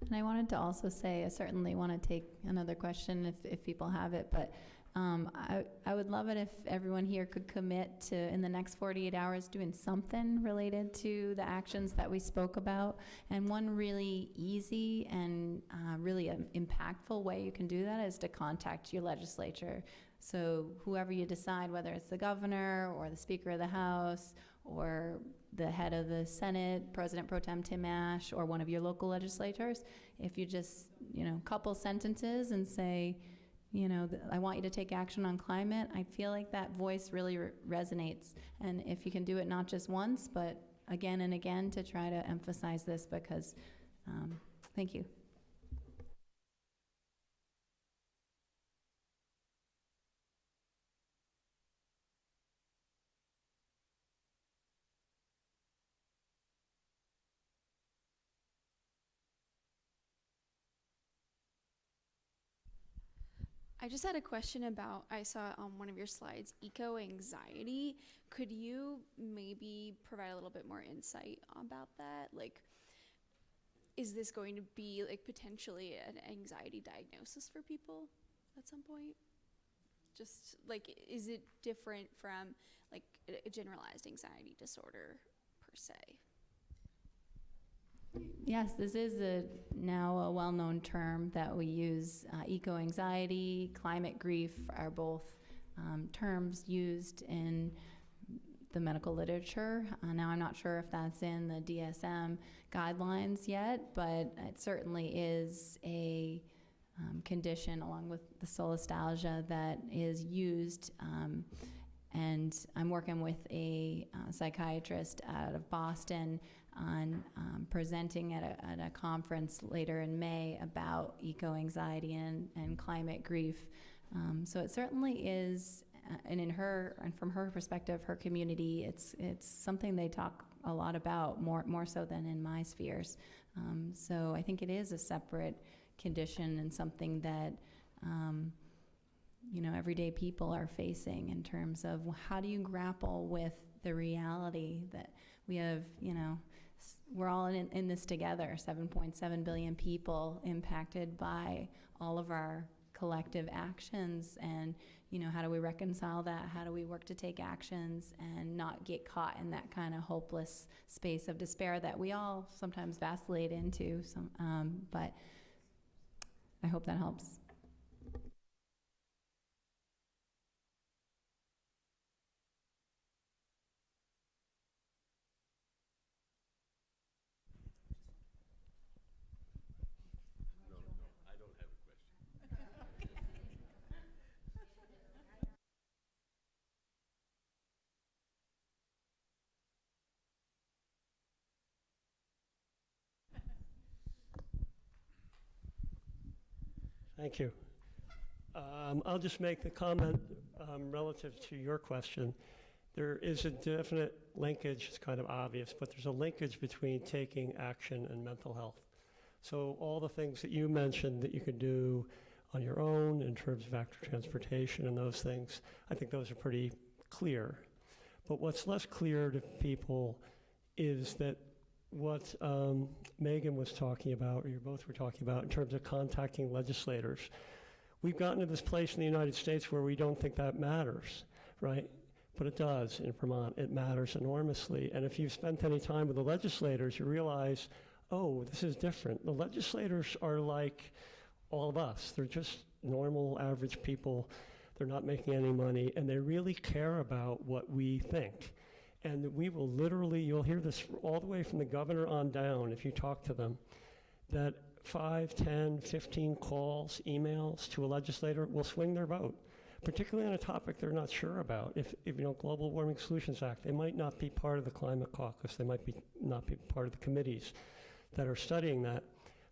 And I wanted to also say, I certainly want to take another question if people have it, but I would love it if everyone here could commit to, in the next 48 hours, doing something related to the actions that we spoke about. And one really easy and really impactful way you can do that is to contact your legislature. So whoever you decide, whether it's the governor or the Speaker of the House or the head of the Senate, President Pro Tem Tim Ash, or one of your local legislators, if you just, couple sentences and say, I want you to take action on climate, I feel like that voice really resonates. And if you can do it not just once, but again and again to try to emphasize this, because thank you. I just had a question about, I saw on one of your slides, eco-anxiety. Could you maybe provide a little bit more insight about that? Like, is this going to be like potentially an anxiety diagnosis for people at some point? Just like, is it different from like a generalized anxiety disorder per se? Yes, this is now a well-known term that we use. Eco-anxiety, climate grief are both terms used in the medical literature. Now, I'm not sure if that's in the DSM guidelines yet, but it certainly is a condition along with the solastalgia that is used. And I'm working with a psychiatrist out of Boston on presenting at a conference later in May about eco-anxiety and climate grief. So it certainly is, and from her perspective, her community, it's something they talk a lot about, more so than in my spheres. So I think it is a separate condition and something that everyday people are facing in terms of how do you grapple with the reality that we have, we're all in this together, 7.7 billion people impacted by all of our collective actions, and how do we reconcile that? How do we work to take actions and not get caught in that kind of hopeless space of despair that we all sometimes vacillate into? But I hope that helps. Thank you. I'll just make the comment relative to your question. There is a definite linkage, it's kind of obvious, but there's a linkage between taking action and mental health. So all the things that you mentioned that you could do on your own in terms of active transportation and those things, I think those are pretty clear. But what's less clear to people is that what Megan was talking about, or you both were talking about, in terms of contacting legislators. We've gotten to this place in the United States where we don't think that matters, right? But it does in Vermont. It matters enormously. And if you've spent any time with the legislators, you realize, oh, this is different. The legislators are like all of us. They're just normal, average people. They're not making any money, and they really care about what we think. And we will literally, you'll hear this all the way from the governor on down, if you talk to them, that 5, 10, 15 calls, emails to a legislator will swing their vote, particularly on a topic they're not sure about. If Global Warming Solutions Act, they might not be part of the Climate Caucus. They might not be part of the committees that are studying that.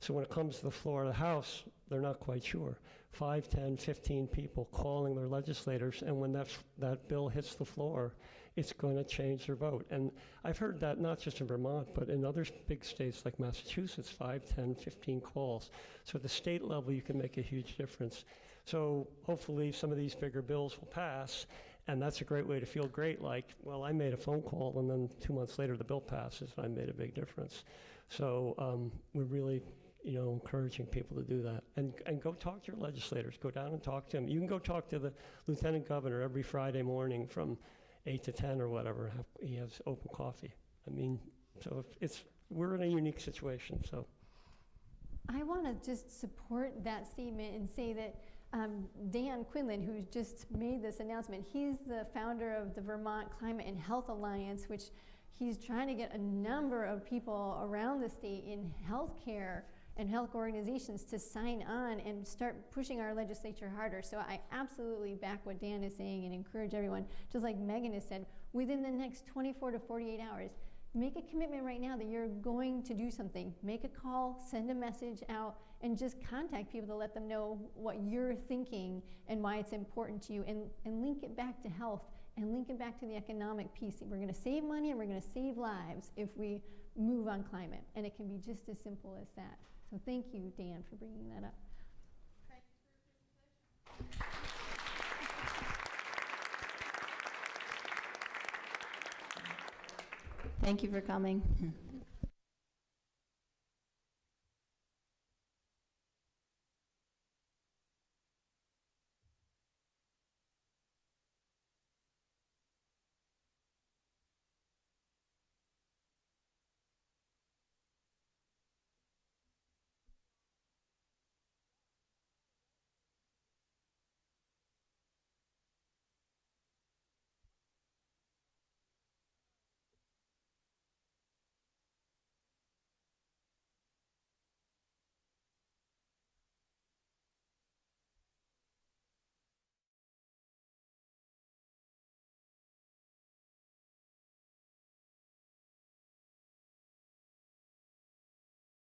So when it comes to the floor of the House, they're not quite sure. 5, 10, 15 people calling their legislators, and when that bill hits the floor, it's going to change their vote. And I've heard that not just in Vermont, but in other big states like Massachusetts, 5, 10, 15 calls. So at the state level, you can make a huge difference. So hopefully some of these bigger bills will pass, and that's a great way to feel great, like, well, I made a phone call, and then 2 months later the bill passes, and I made a big difference. So we're really encouraging people to do that. And go talk to your legislators. Go down and talk to them. You can go talk to the lieutenant governor every Friday morning from 8 to 10 or whatever. He has open coffee. I mean, so we're in a unique situation, so. I want to just support that statement and say that Dan Quinlan, who just made this announcement, he's the founder of the Vermont Climate and Health Alliance, which he's trying to get a number of people around the state in healthcare and health organizations to sign on and start pushing our legislature harder. So I absolutely back what Dan is saying and encourage everyone, just like Megan has said, within the next 24 to 48 hours, make a commitment right now that you're going to do something. Make a call, send a message out, and just contact people to let them know what you're thinking and why it's important to you, and link it back to health and link it back to the economic piece. We're gonna save money and we're gonna save lives if we move on climate, and it can be just as simple as that. So thank you, Dan, for bringing that up. Thank you for coming.